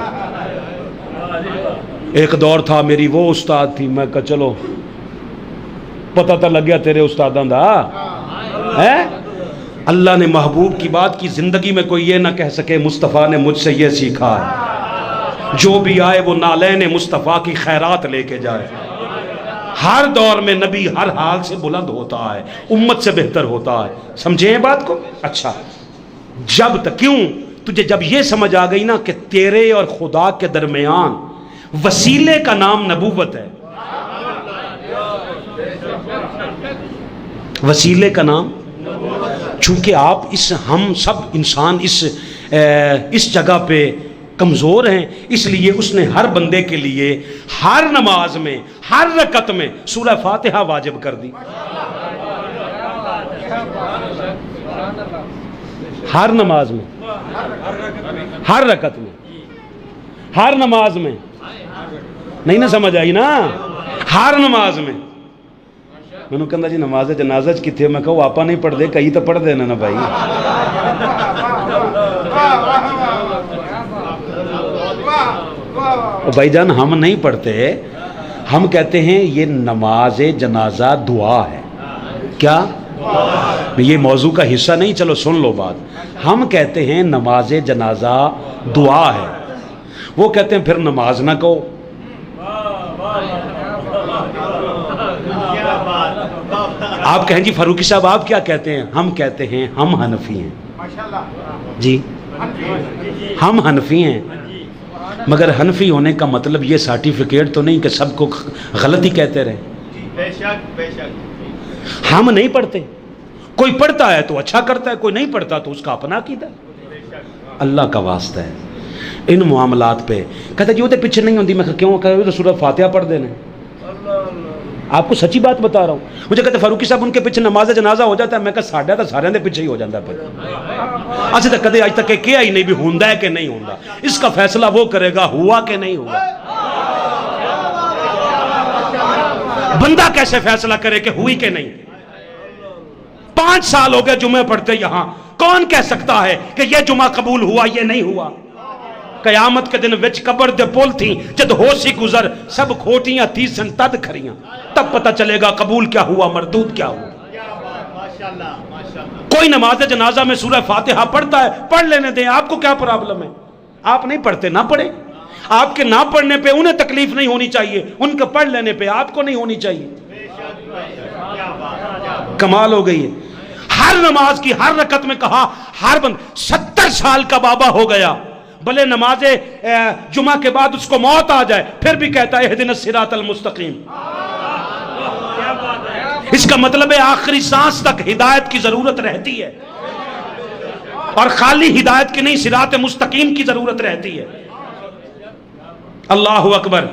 ایک دور تھا میری وہ استاد تھی, میں کہا چلو پتہ تو لگ گیا تیرے استاداں دا ہے. اللہ نے محبوب کی بات کی, زندگی میں کوئی یہ نہ کہہ سکے مصطفیٰ نے مجھ سے یہ سیکھا ہے. جو بھی آئے وہ نالین مصطفیٰ کی خیرات لے کے جائے. ہر دور میں نبی ہر حال سے بلند ہوتا ہے, امت سے بہتر ہوتا ہے. سمجھیں بات کو؟ اچھا جب تک کیوں تجھے جب یہ سمجھ آ گئی نا کہ تیرے اور خدا کے درمیان وسیلے کا نام نبوت ہے, وسیلے کا نام, چونکہ آپ ہم سب انسان اس جگہ پہ کمزور ہیں, اس لیے اس نے ہر بندے کے لیے ہر نماز میں ہر رکعت میں سورہ فاتحہ واجب کر دی. ہر نماز میں, ہر رکعت میں, ہر نماز میں. نہیں نہ سمجھ آئی نا؟ ہر نماز میں. میں نے کہا جی نماز جنازہ کتنے؟ میں کہا وہ آپا نہیں پڑھ دے, کئی تو پڑھ دینا نا بھائی. بھائی جان ہم نہیں پڑھتے, ہم کہتے ہیں یہ نماز جنازہ دعا ہے. کیا یہ موضوع کا حصہ نہیں؟ چلو سن لو بات. ہم کہتے ہیں نماز جنازہ دعا ہے, وہ کہتے ہیں پھر نماز نہ کہو. آپ کہیں جی فاروقی صاحب آپ کیا کہتے ہیں؟ ہم کہتے ہیں ہم حنفی ہیں جی, ہم حنفی ہیں, مگر حنفی ہونے کا مطلب یہ سرٹیفکیٹ تو نہیں کہ سب کو غلط ہی کہتے رہے. بے شک بے شک. ہم نہیں پڑھتے. کوئی پڑھتا ہے تو اچھا کرتا ہے, کوئی نہیں پڑھتا تو اس کا اپنا عقیدہ. اللہ کا واسطہ ہے ان معاملات پہ. کہتا جی وہ تو پیچھے نہیں ہوتی. میں کیوں؟ کہ تو سورۃ فاتحہ پڑھ دینا. آپ کو سچی بات بتا رہا ہوں. مجھے کہتے فاروقی صاحب ان کے پیچھے نماز جنازہ ہو جاتا ہے. میں کہا ساڈا تو سارے دے پیچھے ہی ہو جاتا ہے. اچھا تو کدے آج تک کیا ہی نہیں بھی ہوندا ہے کہ نہیں ہوندا. اس کا فیصلہ وہ کرے گا ہوا کہ نہیں ہوا. بندہ کیسے فیصلہ کرے کہ ہوئی کہ نہیں. 5 سال ہو گئے جمعے پڑھتے یہاں. کون کہہ سکتا ہے کہ یہ جمعہ قبول ہوا یہ نہیں ہوا. قیامت کے دن وچ قبر دے پول تھی جد ہو سی گزر سب کھوٹیاں تیسن تد کھریاں. تب پتہ چلے گا قبول کیا ہوا مردود کیا ہوا. کوئی نماز جنازہ میں سورہ فاتحہ پڑھتا ہے, پڑھ لینے دیں. آپ کو کیا پرابلم ہے؟ آپ نہیں پڑھتے نہ پڑھیں. آپ کے نہ پڑھنے پہ انہیں تکلیف نہیں ہونی چاہیے, ان کے پڑھ لینے پہ آپ کو نہیں ہونی چاہیے. کمال ہو گئی ہے. ہر نماز کی ہر رکعت میں کہا ہر بند 70 سال کا بابا ہو گیا بھلے نماز جمعہ کے بعد اس کو موت آ جائے پھر بھی کہتا ہے اہدنا الصراط المستقیم. اس کا مطلب ہے آخری سانس تک ہدایت کی ضرورت رہتی ہے, اور خالی ہدایت کی نہیں صراط مستقیم کی ضرورت رہتی ہے. اللہ اکبر.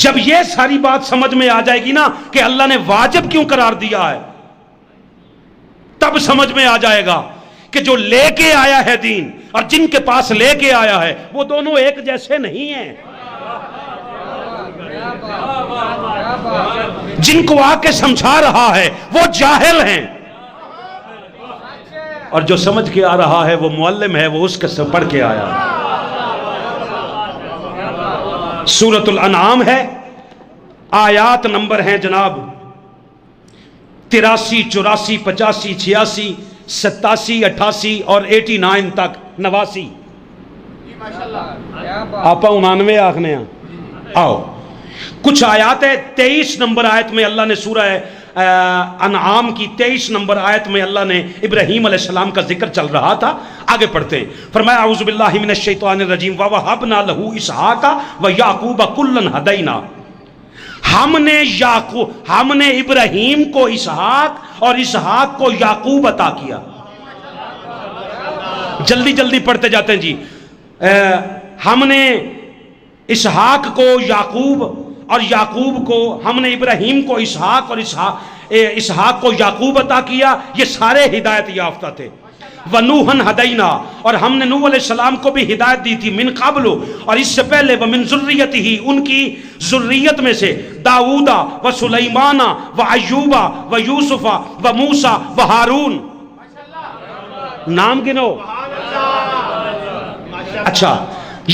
جب یہ ساری بات سمجھ میں آ جائے گی نا کہ اللہ نے واجب کیوں قرار دیا ہے, تب سمجھ میں آ جائے گا کہ جو لے کے آیا ہے دین اور جن کے پاس لے کے آیا ہے وہ دونوں ایک جیسے نہیں ہیں. جن کو آ کے سمجھا رہا ہے وہ جاہل ہیں, اور جو سمجھ کے آ رہا ہے وہ معلم ہے, وہ اس کے سے پڑھ کے آیا. سورۃ الانعام ہے, آیات نمبر ہیں جناب 83 84 85 86 87 88 اور 89 تک 89 آپ 99 آخنے ہیں. آؤ کچھ آیات ہے. 23 نمبر آیت میں اللہ نے سورہ انعام کی 23 نمبر آیت میں اللہ نے ابراہیم علیہ السلام کا ذکر چل رہا تھا. آگے پڑھتے ہیں. فرمایا اعوذ باللہ من الشیطان الرجیم وَوَهَبْنَا لَهُ إِسْحَاقَ وَيَعْقُوبَ كُلًّا هَدَيْنَا. ہم نے ابراہیم کو اسحاق اور اسحاق کو یعقوب عطا کیا. جلدی جلدی پڑھتے جاتے ہیں جی. ہم نے اسحاق کو یعقوب اور یعقوب کو ہم نے ابراہیم کو اسحاق اور اسحاق کو یعقوب عطا کیا. یہ سارے ہدایت یافتہ تھے. وَنُوحًا هَدَيْنَا اور ہم نے نوح علیہ السلام کو بھی ہدایت دی تھی. من قبل اور اس سے پہلے وَمِن ذُرِّيَّتِهِ ان کی ذریت میں سے داؤد و سلیمان و ایوب و یوسف و موسیٰ و ہارون. نام گنو. اچھا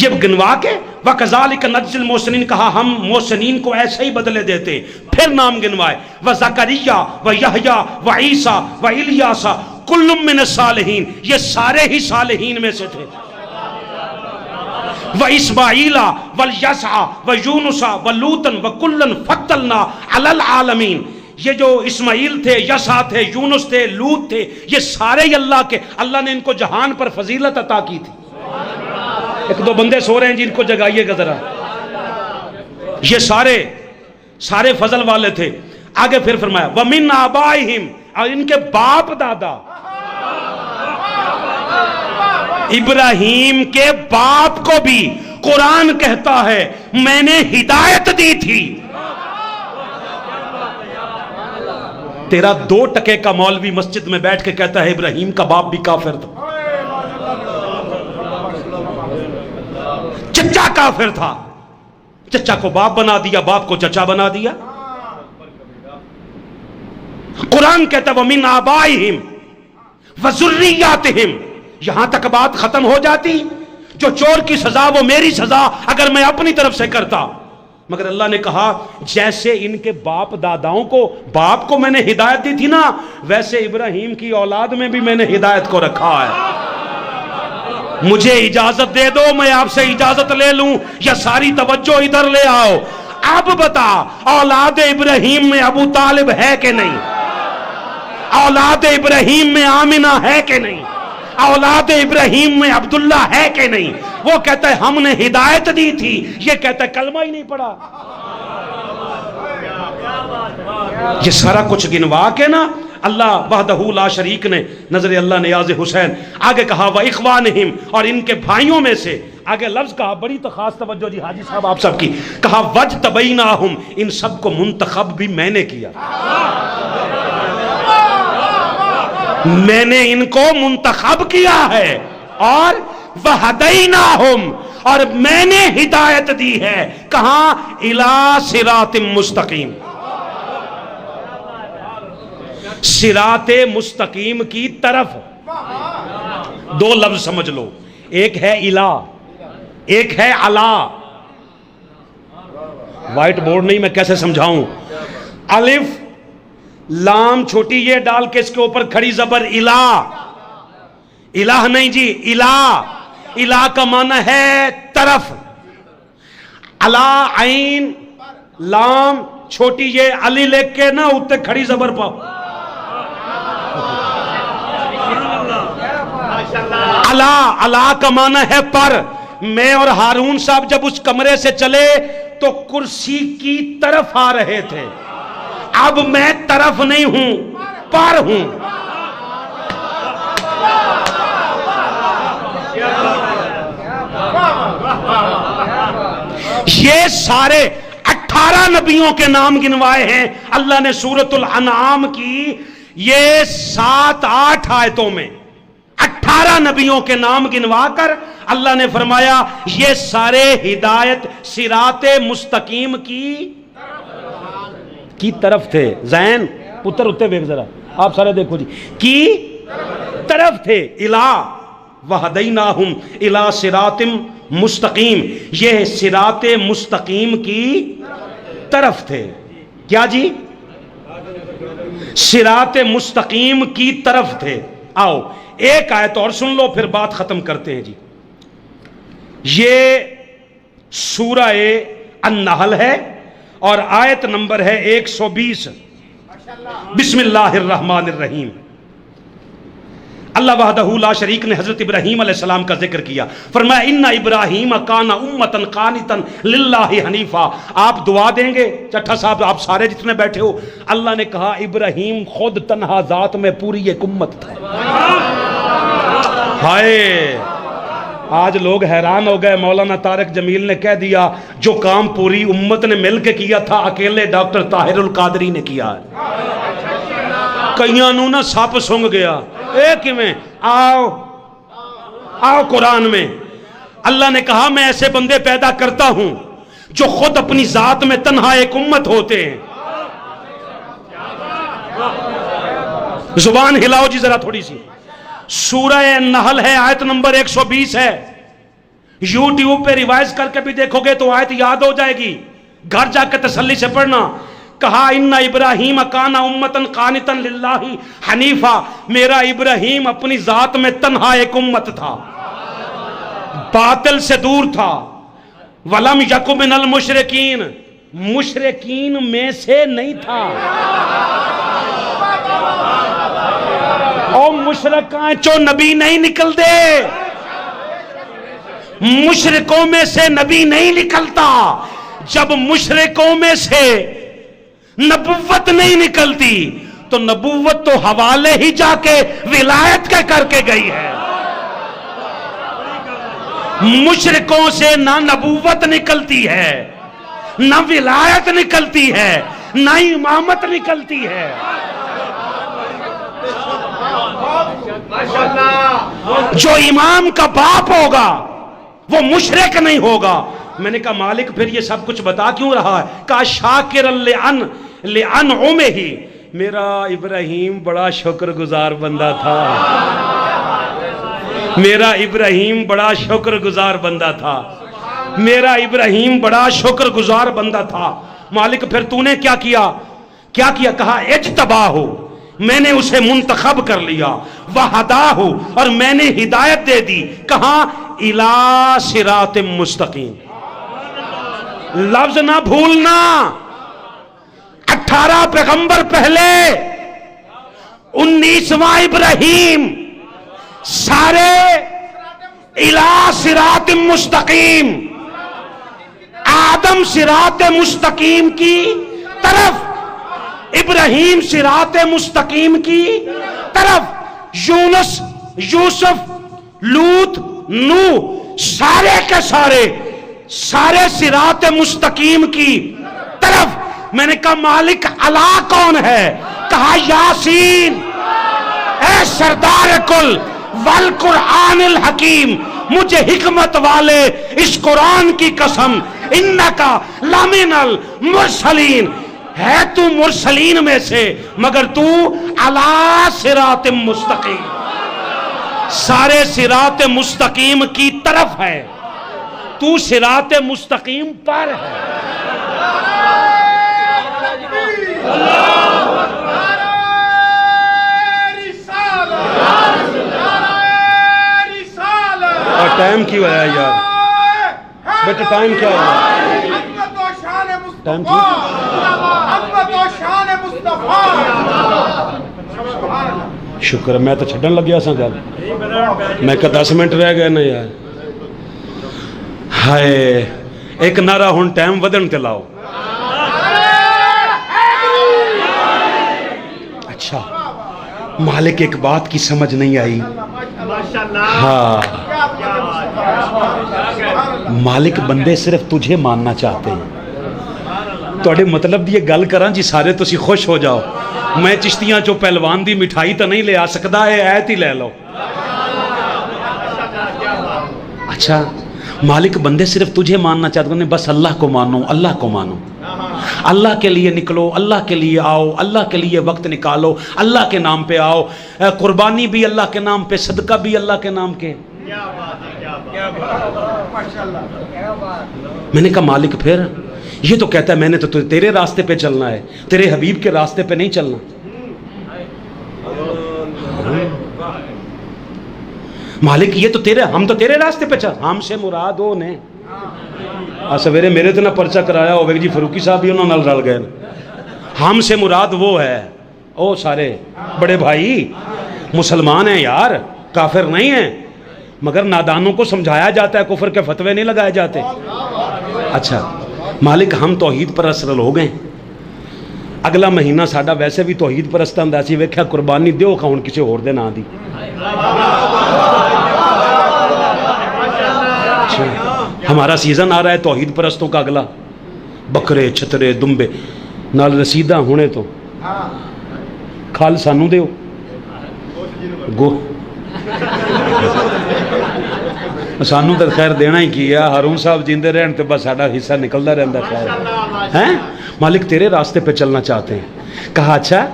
یہ گنوا کے وَكَذَلِكَ نَجْزِي الْمُحْسِنِينَ کہا ہم محسنین کو ایسے ہی بدلے دیتے. پھر نام گنوائے وَزَكَرِيَّا وَيَحْيَا وَعِيسَى وَإِلْيَاسَ كُلٌّ مِّنَ الصَّالِحِينَ یہ سارے ہی صالحین میں سے تھے. وَإِسْمَاعِيلَ وَالْيَسْعَ وَيُونُسَ وَلُوطًا وَكُلًّا فَضَّلْنَا عَلَى الْعَالَمِينَ. یہ جو اسماعیل تھے, یسع تھے, یونس تھے, لوط تھے, یہ سارے ہی اللہ نے ان کو جہان پر فضیلت عطا کی تھی. ایک دو بندے سو رہے ہیں جن کو جگائیے گا ذرا. یہ سارے فضل والے تھے. آگے پھر فرمایا وَمِنْ آبَائِهِمْ اور ان کے باپ دادا. ابراہیم کے باپ کو بھی قرآن کہتا ہے میں نے ہدایت دی تھی. تیرا 2 ٹکے کا مولوی مسجد میں بیٹھ کے کہتا ہے ابراہیم کا باپ بھی کافر تھا, چچا کافر تھا, چچا کو باپ بنا دیا, باپ کو چچا بنا دیا. قرآن کہتا ہے وَمِنْ آبَائِهِمْ وَذُرِّيَّاتِهِمْ. یہاں تک بات ختم ہو جاتی. جو چور کی سزا وہ میری سزا اگر میں اپنی طرف سے کرتا. مگر اللہ نے کہا جیسے ان کے باپ داداؤں کو باپ کو میں نے ہدایت دی تھی نا, ویسے ابراہیم کی اولاد میں بھی میں نے ہدایت کو رکھا ہے. مجھے اجازت دے دو میں آپ سے اجازت لے لوں یا ساری توجہ ادھر لے آؤ. اب بتا اولاد ابراہیم میں ابو طالب ہے کہ نہیں؟ اولاد ابراہیم میں آمنہ ہے کہ نہیں؟ اولاد ابراہیم میں عبداللہ ہے کہ نہیں؟ وہ کہتا ہے ہم نے ہدایت دی تھی, یہ کہتا ہے کلمہ ہی نہیں پڑھا. یہ سارا کچھ گنوا کے نا اللہ وحدہ لا شریک نے نظر اللہ نیاز حسین آگے کہا وَإِخْوَانِهِمْ، اور ان کے بھائیوں میں سے آگے لفظ کہا، بڑی تو خاص توجہ جی حاجی صاحب آپ سب کی، کہا وَاجْتَبَيْنَاهُمْ، ان سب کو منتخب بھی میں نے کیا، میں نے ان کو منتخب کیا ہے، اور وَهَدَيْنَاهُمْ، اور میں نے ہدایت دی ہے، کہاں؟ إِلَى صِرَاطٍ مستقیم، صراط مستقیم کی طرف۔ دو لفظ سمجھ لو، ایک ہے الہ، ایک ہے علا۔ وائٹ بورڈ نہیں، میں کیسے سمجھاؤں؟ الف لام چھوٹی یہ ڈال کے اس کے اوپر کھڑی زبر الہ، الہ نہیں جی، الہ، الہ کا معنی ہے طرف، علا عین لام چھوٹی یہ علی لکھ کے نا اتنے کھڑی زبر پاؤ، علا، علا کا معنی ہے پر۔ میں اور ہارون صاحب جب اس کمرے سے چلے تو کرسی کی طرف آ رہے تھے، اب میں طرف نہیں ہوں، پر ہوں۔ یہ سارے 18 نبیوں کے نام گنوائے ہیں اللہ نے سورۃ الانعام کی یہ 7-8 آیتوں میں، 18 نبیوں کے نام گنوا کر اللہ نے فرمایا یہ سارے ہدایت صراط مستقیم کی طرف تھے۔ زین پتر اتے بیک ذرا آپ سارے دیکھو جی، کی طرف تھے، الہ وہدیناہم الی صراط مستقیم، یہ صراط مستقیم کی طرف تھے۔ کیا جی؟ صراط مستقیم کی طرف تھے۔ آؤ ایک آیت اور سن لو پھر بات ختم کرتے ہیں جی۔ یہ سورہ النحل ہے اور آیت نمبر ہے 120۔ بسم اللہ الرحمن الرحیم۔ اللہ وحدہ لا شریک نے حضرت ابراہیم علیہ السلام کا ذکر کیا، فرمایا ان ابراہیم کان امۃ قانتا للہ حنیفا۔ آپ دعا دیں گے چٹھا صاحب، آپ سارے جتنے بیٹھے ہو، اللہ نے کہا ابراہیم خود تنہا ذات میں پوری ایک امت تھا۔ ہائے آج لوگ حیران ہو گئے، مولانا طارق جمیل نے کہہ دیا جو کام پوری امت نے مل کے کیا تھا اکیلے ڈاکٹر طاہر القادری نے کیا ہے۔ کئیاں نو نا سپ سونگ گیا، ایک میں آؤ قرآن میں اللہ نے کہا میں ایسے بندے پیدا کرتا ہوں جو خود اپنی ذات میں تنہا ایک امت ہوتے ہیں۔ زبان ہلاؤ جی ذرا تھوڑی سی۔ سورہ النحل ہے، آیت نمبر 120 ہے۔ یوٹیوب پہ ریوائز کر کے بھی دیکھو گے تو آیت یاد ہو جائے گی، گھر جا کے تسلی سے پڑھنا۔ کہا ان ابراہیم کان امۃ قانتا للہ حنیفا، میرا ابراہیم اپنی ذات میں تنہا ایک امت تھا، باطل سے دور تھا۔ ولم یک من المشرکین، مشرکین میں سے نہیں تھا۔ او مشرکاں چو نبی نہیں نکل دے، مشرکوں میں سے نبی نہیں نکلتا۔ جب مشرکوں میں سے نبوت نہیں نکلتی تو نبوت تو حوالے ہی جا کے ولایت کے کر کے گئی ہے۔ مشرکوں سے نہ نبوت نکلتی ہے، نہ ولایت نکلتی ہے، نہ امامت نکلتی ہے۔ جو امام کا باپ ہوگا وہ مشرک نہیں ہوگا۔ میں نے کہا مالک پھر یہ سب کچھ بتا کیوں رہا ہے؟ کہا شاکر لانعمہ، میرا ابراہیم بڑا شکر گزار بندہ تھا، میرا ابراہیم بڑا شکر گزار بندہ تھا، میرا ابراہیم بڑا شکر گزار بندہ تھا۔ مالک پھر تو نے کیا کیا؟ کہا اجتباہ، میں نے اسے منتخب کر لیا، وہداہ، اور میں نے ہدایت دے دی، کہاں؟ الی صراط مستقیم۔ لفظ نہ بھولنا، 18 پیغمبر پہلے، 19واں ابراہیم، سارے الی صراط مستقیم، آدم صراط مستقیم کی طرف، ابراہیم صراط مستقیم کی طرف، یونس، یوسف، لوط، نوح، سارے کے سارے صراط مستقیم کی طرف۔ میں نے کہا مالک اعلیٰ کون ہے؟ کہا یاسین، اے سردار کل والقرآن الحکیم، مجھے حکمت والے اس قرآن کی قسم، انکا لمن المرسلین، ہے تو مرسلین میں سے مگر تو علی صراط مستقیم، سارے صراط مستقیم کی طرف ہے، تو صراط مستقیم پر ہے۔ اور ٹائم کی ہوا ہے یار، بیٹا ٹائم کیا ہوا؟ ٹائم کی شکر ہے، میں تو چھڈن لگ گیا سا گل، میں کہ 10 منٹ رہ گئے نا یار۔ ہائے ایک نعرہ ہن ٹائم ودن تے لاؤ۔ اچھا مالک ایک بات کی سمجھ نہیں آئی، ہاں مالک بندے صرف تجھے ماننا چاہتے ہیں۔ توڑے مطلب دی گل کراں جی سارے تسی خوش ہو جاؤ، میں چشتیاں چو پہلوان دی مٹھائی تو نہیں لے آ سکتا ہے، ایت ہی لے لو۔ اچھا مالک بندے صرف تجھے ماننا چاہتے ہیں، بس اللہ کو مانو، اللہ کو مانو، اللہ کے لیے نکلو، اللہ کے لیے آؤ، اللہ کے لیے وقت نکالو، اللہ کے نام پہ آؤ، قربانی بھی اللہ کے نام پہ، صدقہ بھی اللہ کے نام کے۔ میں نے کہا مالک پھر یہ تو کہتا ہے میں نے تو تیرے راستے پہ چلنا ہے، تیرے حبیب کے راستے پہ نہیں چلنا۔ مالک یہ تو ہم تو تیرے راستے پہ چل، ہم سے مراد ہو نے سویرے میرے تو نہ پرچہ کرایا ہوگا جی فروکی صاحب بھی انہوں نے رل گئے، ہم سے مراد وہ ہے، او سارے بڑے بھائی مسلمان ہیں یار، کافر نہیں ہیں، مگر نادانوں کو سمجھایا جاتا ہے، کفر کے فتوے نہیں لگائے جاتے۔ اچھا مالک ہم توحید پرست لوگ ہیں، اگلا مہینہ ساڈا ویسے بھی توحید پرست ہوندا سی، ویکھیا قربانی دیو کھاؤن کسی ہور دے نا دی۔ ہمارا سیزن آ رہا ہے توحید پرستوں کا اگلا، بکرے چھترے دمبے نال رسیدہ ہونے تو کھال سانو دیو گو سانو تو خیر دینا ہی کیا، ہارون صاحب جیندے رہن تو بس ساڈا حصہ نکلتا رہتا خیر ہیں۔ مالک تیرے راستے پہ چلنا چاہتے ہیں۔ کہا اچھا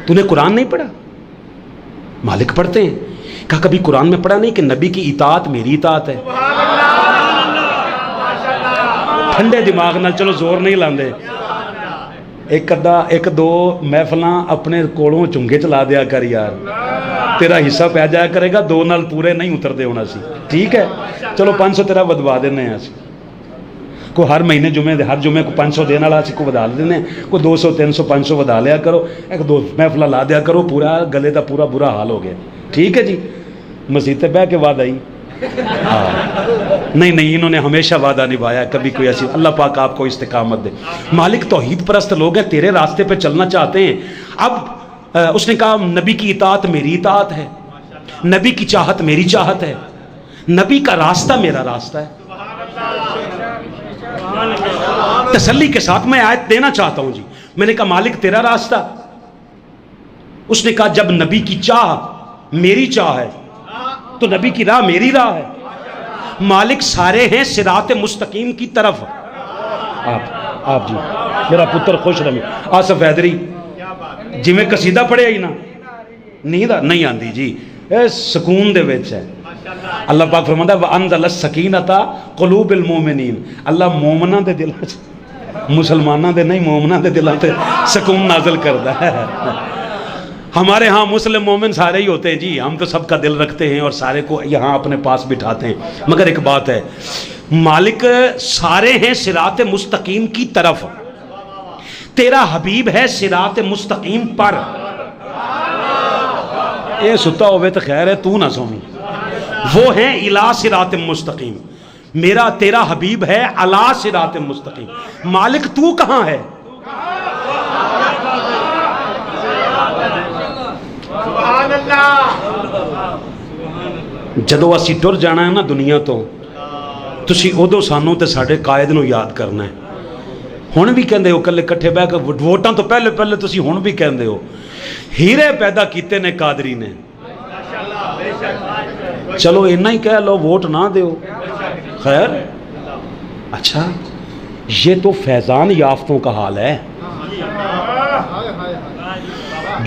تو نے قرآن نہیں پڑھا؟ مالک پڑھتے ہیں۔ کہا کبھی قرآن میں پڑھا نہیں کہ نبی کی اطاعت میری اطاعت ہے؟ ٹھنڈے دماغ نال چلو زور نہیں لاندے، ایک دو محفلاں اپنے کولوں چنگے چلا دیا کر یار، تیرا حصہ پہ جایا کرے گا، 2 نال پورے نہیں اتر دے ہونا سی، ٹھیک ہے؟ چلو 500 تیرا ودوا دینے ہیں، کو ہر مہینے ہر جمعے کو 500 دینے والا کو ودا دینے، کو 200 300 500 ودا لیا کرو، 1-2 محفلہ لا دیا کرو، پورا گلے کا پورا برا حال ہو گیا، ٹھیک ہے جی؟ مسجد پہ بہ کے وعدہ ہی نہیں انہوں نے ہمیشہ وعدہ نبھایا، کبھی کوئی ایسی، اللہ پاک آپ کو استقامت دے۔ مالک توحید پرست لوگ ہیں، تیرے راستے پہ چلنا چاہتے ہیں۔ اب اس نے کہا نبی کی اطاعت میری اطاعت ہے، نبی کی چاہت میری چاہت ہے، نبی کا راستہ میرا راستہ ہے۔ تسلی کے ساتھ میں آیت دینا چاہتا ہوں جی۔ میں نے کہا مالک تیرا راستہ؟ اس نے کہا جب نبی کی چاہ میری چاہ ہے تو نبی کی راہ میری راہ ہے۔ مالک سارے ہیں صراط مستقیم کی طرف۔ آپ جی میرا پتر خوش رہے، آصف حیدری جی میں قصیدہ پڑھے ہی نا نیند نہیں آندی جی، سکون دے وچ ہے۔ اللہ پاک فرماتا ہے وَأَنزَلَ السَّكِينَةَ قُلُوبِ الْمُؤْمِنِينَ، اللہ مومناں دے دلاں چ، مسلماناں دے نہیں مومناں دے دلاں تے سکون نازل کردا ہے۔ ہمارے ہاں مسلم مومن سارے ہی ہوتے ہیں جی، ہم تو سب کا دل رکھتے ہیں اور سارے کو یہاں اپنے پاس بٹھاتے ہیں، مگر ایک بات ہے مالک سارے ہیں صراط مستقیم کی طرف، تیرا حبیب ہے صراط مستقیم پر۔ اے ستا ہوئے تو خیر ہے، تو نہ سومی، وہ ہیں الی صراط مستقیم، میرا تیرا حبیب ہے علی صراط مستقیم۔ مالک تو کہاں ہے؟ ਜਦੋਂ ਅਸੀਂ ਟੁਰ ਜਾਣਾ ਹੈ ਨਾ ਦੁਨੀਆ ਤੋਂ, ਤੁਸੀਂ ਉਦੋਂ ਸਾਨੂੰ ਤੇ ਸਾਡੇ ਕਾਇਦ ਨੂੰ ਯਾਦ ਕਰਨਾ ਹੈ। ਹੁਣ ਵੀ ਕਹਿੰਦੇ ਹੋ ਇਕੱਲੇ ਇਕੱਠੇ ਬਹਿ ਕੇ ਵੋਟਾਂ ਤੋਂ ਪਹਿਲੇ ਪਹਿਲੇ ਤੁਸੀਂ ਹੁਣ ਵੀ ਕਹਿੰਦੇ ਹੋ ਹੀਰੇ ਪੈਦਾ ਕੀਤੇ ਨੇ ਕਾਦਰੀ ਨੇ। چلو اتنا ہی کہہ لو ووٹ نہ دیو خیر. اچھا یہ تو فیضان یافتوں کا حال ہے،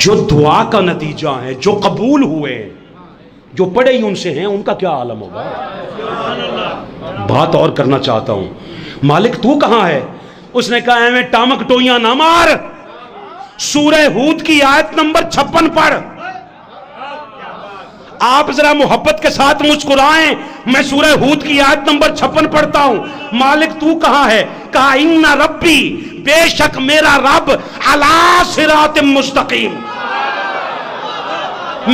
جو دعا کا نتیجہ ہے، جو قبول ہوئے، جو پڑھے ہی ان سے ہیں، ان کا کیا عالم ہوگا. بات اور کرنا چاہتا ہوں، مالک تو کہاں ہے؟ اس نے کہا اے میں ٹامک ٹوئیاں نہ مار، سورہ ہود کی آیت نمبر 56 پڑھ. آپ ذرا محبت کے ساتھ مسکرائیں، میں سورہ ہود کی آیت نمبر 56 پڑھتا ہوں. مالک تو کہاں ہے؟ کہا ان ربی، بے شک میرا رب، علی صراط مستقیم.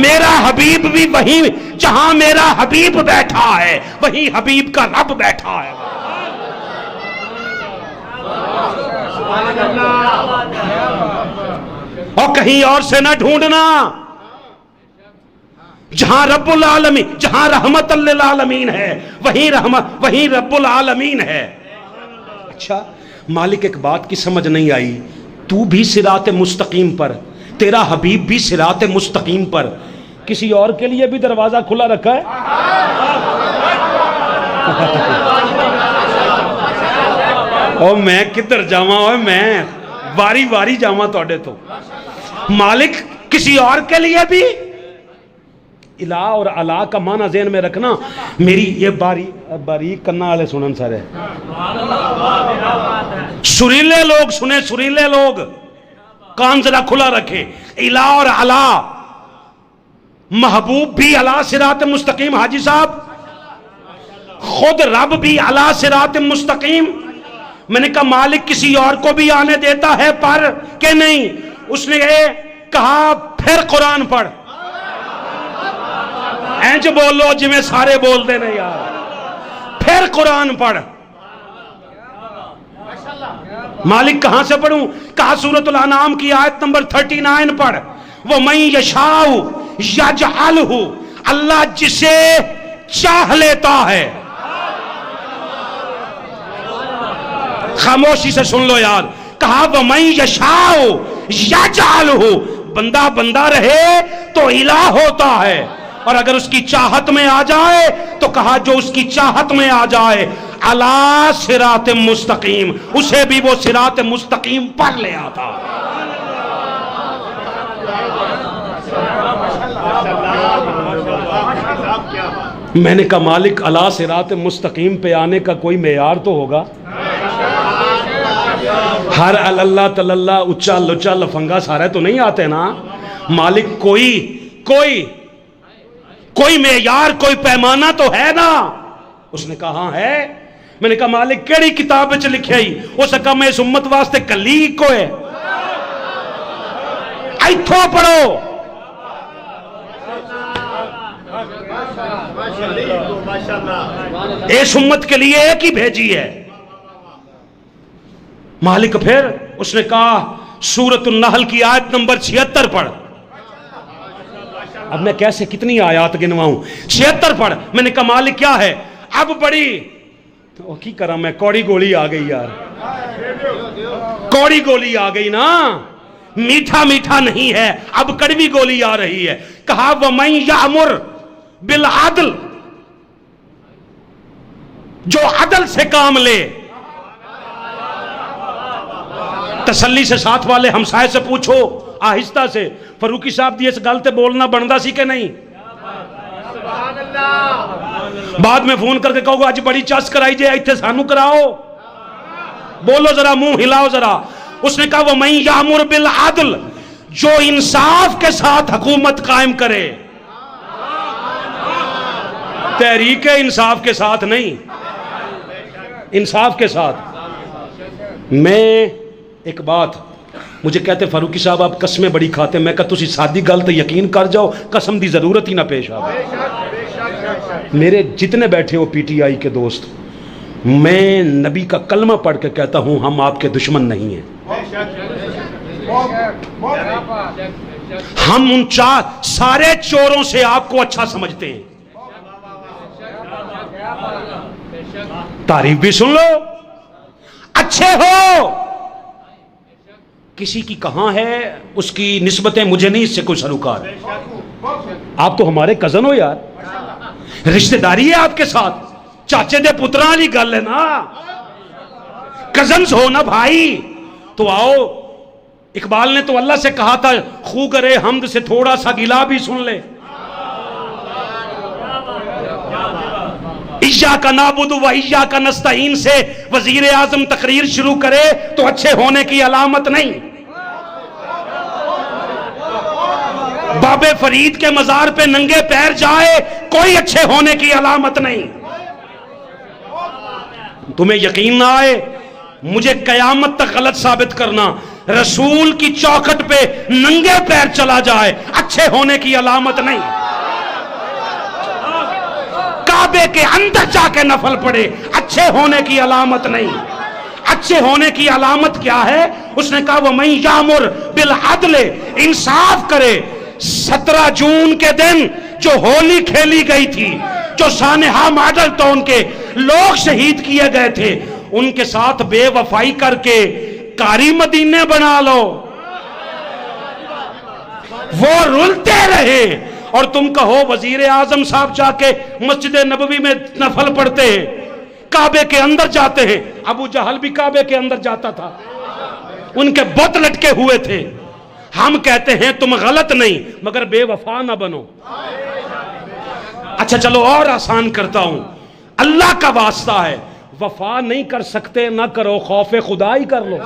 میرا حبیب بھی وہیں، جہاں میرا حبیب بیٹھا ہے وہیں حبیب کا رب بیٹھا ہے. اور کہیں اور سے نہ ڈھونڈنا، جہاں رب العالمین، جہاں رحمت للعالمین ہے وہیں رب العالمین ہے. اچھا مالک ایک بات کی سمجھ نہیں آئی، تو بھی صراط مستقیم پر، تیرا حبیب بھی صراط مستقیم پر، کسی اور کے لیے بھی دروازہ کھلا رکھا ہے؟ او میں کدھر جاواں، او میں واری واری جاواں توڑے تو. مالک کسی اور کے لیے بھی. الہ اور علا کا معنی ذہن میں رکھنا. میری یہ باریک کرنا والے سنن سارے، سریلے لوگ سنیں، سریلے لوگ کان ذرا کھلا رکھیں. الہ اور علا، محبوب بھی علی صراط مستقیم، حاجی صاحب خود رب بھی علی صراط مستقیم. میں نے کہا مالک کسی اور کو بھی آنے دیتا ہے پر کہ نہیں؟ اس نے کہا پھر قرآن پڑھ. اینج بولو جی میں سارے بول دینے یار، پھر قرآن پڑھ. مالک کہاں سے پڑھوں؟ کہا سورۃ الانعام کی آیت نمبر 39 پڑھ. وَمَن يَشَاءُ يَجْعَلْهُ، اللہ جسے چاہ لیتا ہے. خاموشی سے سن لو یار. کہا وَمَن يَشَاءُ يَجْعَلْهُ، بندہ بندہ رہے تو الہ ہوتا ہے، اور اگر اس کی چاہت میں آ جائے تو کہا جو اس کی چاہت میں آ جائے علی صراط مستقیم، اسے بھی وہ صراط مستقیم پر لے آتا. میں نے کہا مالک علی صراط مستقیم پہ آنے کا کوئی معیار تو ہوگا. ہر اللہ تلاللہ اچھا لچا لفنگا سارے تو نہیں آتے نا. مالک کوئی معیار، کوئی پیمانہ تو ہے نا. اس نے کہا ہاں ہے. میں نے کہا مالک کیڑی کتاب وچ لکھیا ہی؟ اس نے کہا میں اس امت واسطے کلی کو ہے، ایتھوں پڑھو. اس امت کے لیے ایک ہی بھیجی ہے. مالک پھر اس نے کہا سورۃ النحل کی آیت نمبر 76 پڑھ. اب میں کیسے کتنی آیات گنواؤں؟ 76 پڑھ. میں نے کہا مالک کیا ہے؟ اب بڑی کی کرا میں، کوڑی گولی آ گئی یار، کوڑی گولی آ گئی نا، میٹھا میٹھا نہیں ہے، اب کڑوی گولی آ رہی ہے. کہا وَمَن یَأْمُرْ بِالْعَدْلِ، جو عدل سے کام لے. تسلی سے ساتھ والے ہمسائے سے پوچھو آہستہ سے، فاروقی صاحب دی اس گل تے بولنا بندا سی کہ نہیں؟ بعد میں فون کر کے کہو گا اج بڑی چس کرائی جے، ایتھے سانو کراؤ. بولو ذرا، منہ ہلاؤ ذرا. اس نے کہا وَمَن یَأْمُرْ بِالْعَدْلِ، جو انصاف کے ساتھ حکومت قائم کرے. تحریک انصاف کے ساتھ نہیں، انصاف کے ساتھ. میں ایک بات، مجھے کہتے فاروقی صاحب آپ قسمیں بڑی کھاتے. میں کہا تسی سادی گل تے یقین کر جاؤ، قسم دی ضرورت ہی نہ پیش آئے. میرے جتنے بیٹھے ہو پی ٹی آئی کے دوست، میں نبی کا کلمہ پڑھ کے کہتا ہوں ہم آپ کے دشمن نہیں ہیں. ہم ان سارے چوروں سے آپ کو اچھا سمجھتے ہیں. تعریف بھی سن لو. اچھے ہو. کسی کی کہاں ہے اس کی نسبتیں مجھے نہیں اس سے کوئی سروکار. آپ تو ہمارے کزن ہو یار, رشتہ داری ہے آپ کے ساتھ, چاچے دے پتراں والی گل ہے نا, کزنز ہو نا بھائی. تو آؤ, اقبال نے تو اللہ سے کہا تھا خو کرے حمد سے تھوڑا سا گلا بھی سن لے. ایاک نعبد و ایاک نستعین سے وزیر اعظم تقریر شروع کرے تو اچھے ہونے کی علامت نہیں. بابے فرید کے مزار پہ ننگے پیر جائے کوئی اچھے ہونے کی علامت نہیں. تمہیں یقین نہ آئے, مجھے قیامت تک غلط ثابت کرنا, رسول کی چوکھٹ پہ ننگے پیر چلا جائے اچھے ہونے کی علامت نہیں. کعبے کے اندر جا کے نفل پڑے اچھے ہونے کی علامت نہیں. اچھے ہونے کی علامت کیا ہے؟ اس نے کہا وَمَن یَأْمُرْ بِالْعَدْلِ, انصاف کرے. 17 جون کے دن جو ہولی کھیلی گئی تھی, جو سانحہ ماڈل ٹاؤن کے لوگ شہید کیے گئے تھے, ان کے ساتھ بے وفائی کر کے کاری مدینے بنا لو. وہ رلتے رہے اور تم کہو وزیر اعظم صاحب جا کے مسجد نبوی میں نفل پڑھتے ہیں, کعبے کے اندر جاتے ہیں. ابو جہل بھی کعبے کے اندر جاتا تھا, ان کے بت لٹکے ہوئے تھے. ہم کہتے ہیں تم غلط نہیں مگر بے وفا نہ بنو. اچھا چلو اور آسان کرتا ہوں, اللہ کا واسطہ ہے, وفا نہیں کر سکتے نہ کرو, خوف خدا ہی کر لو.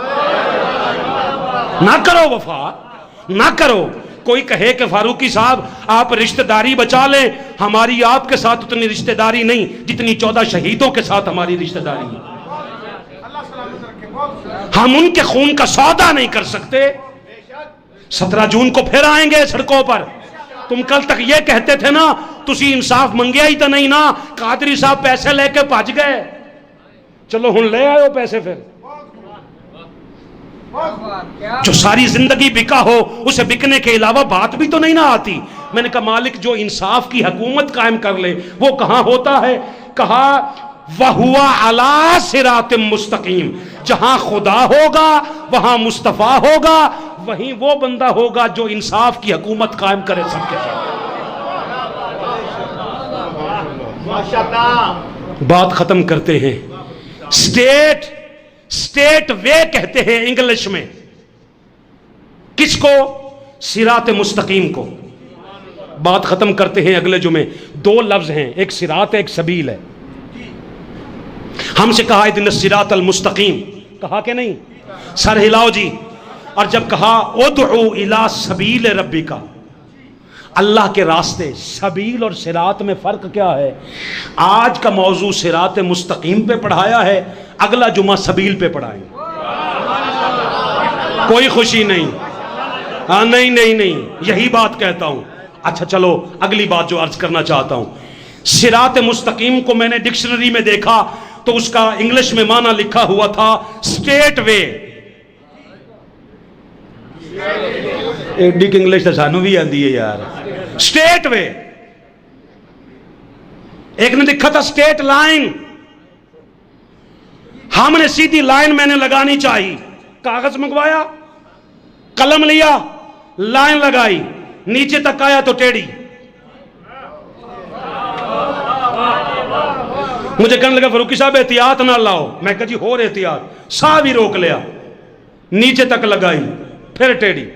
نہ کرو وفا, نہ کرو. کوئی کہے کہ فاروقی صاحب آپ رشتہ داری بچا لیں, ہماری آپ کے ساتھ اتنی رشتہ داری نہیں جتنی 14 شہیدوں کے ساتھ ہماری رشتہ داری ہے. ہم ان کے خون کا سودا نہیں کر سکتے. 17 جون کو پھر آئیں گے سڑکوں پر. تم کل تک یہ کہتے تھے نا تسی انصاف منگیا ہی تو نہیں نا, قادری صاحب پیسے لے کے بھج گئے. چلو ہن لے آئے ہو پیسے, پھر جو ساری زندگی بکا ہو اسے بکنے کے علاوہ بات بھی تو نہیں نہ آتی. میں نے کہا مالک جو انصاف کی حکومت قائم کر لے وہ کہاں ہوتا ہے؟ کہا وَهُوَ عَلَىٰ صِرَاطٍ مُسْتَقِيمٍ, جہاں خدا ہوگا وہاں مصطفیٰ ہوگا, وہیں وہ بندہ ہوگا جو انصاف کی حکومت قائم کرے سب کے ساتھ. بات ختم کرتے ہیں. سٹیٹ وے کہتے ہیں انگلش میں کس کو؟ صراط مستقیم کو. بات ختم کرتے ہیں اگلے جمعے. 2 لفظ ہیں, ایک صراط ایک سبیل ہے. ہم سے کہا اہدنا الصراط المستقیم, کہا کہ نہیں؟ سر ہلاؤ جی. اور جب کہا ادعو الی سبیل ربک, اللہ کے راستے. سبیل اور صراط میں فرق کیا ہے؟ آج کا موضوع صراط مستقیم پہ پڑھایا ہے, اگلا جمعہ سبیل پہ پڑھائیں. کوئی خوشی نہیں, ہاں نہیں نہیں نہیں, یہی بات کہتا ہوں. اچھا چلو اگلی بات جو عرض کرنا چاہتا ہوں, صراط مستقیم کو میں نے ڈکشنری میں دیکھا تو اس کا انگلش میں معنی لکھا ہوا تھا سٹیٹ وے. ایڈی انگلش تو سانو بھی آندی ہے یار. سٹیٹ وے, ایک نے لکھا تھا سٹیٹ لائن. ہم نے سیدھی لائن میں نے لگانی چاہیے. کاغذ منگوایا, قلم لیا, لائن لگائی, نیچے تک آیا تو ٹیڑھی. مجھے کہنے لگا فاروقی صاحب احتیاط نہ لاؤ. میں کہا جی ہو رہے احتیاط. سا بھی روک لیا, نیچے تک لگائی, پھر ٹیڑھی.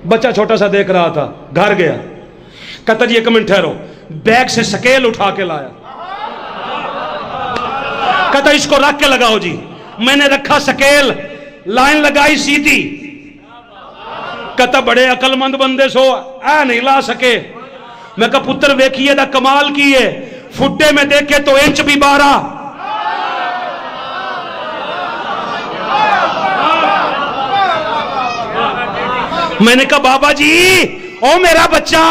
بچہ چھوٹا سا دیکھ رہا تھا, گھر گیا, کہتا جی 1 منٹ ٹھہرو, بیگ سے سکیل اٹھا کے لایا, کہتا اس کو رکھ کے لگاؤ جی. میں نے رکھا سکیل, لائن لگائی سیدھی. کہتا بڑے عقل مند بندے سو اے نہیں لا سکے. میں کہا پتر ویکھیے دا کمال کیے, فٹے میں دیکھے تو انچ بھی 12. میں نے کہا بابا جی او میرا بچہ,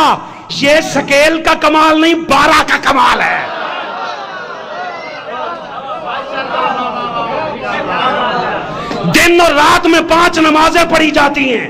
یہ سکیل کا کمال نہیں 12 کا کمال ہے. دن اور رات میں 5 نمازیں پڑھی جاتی ہیں,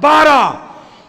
12।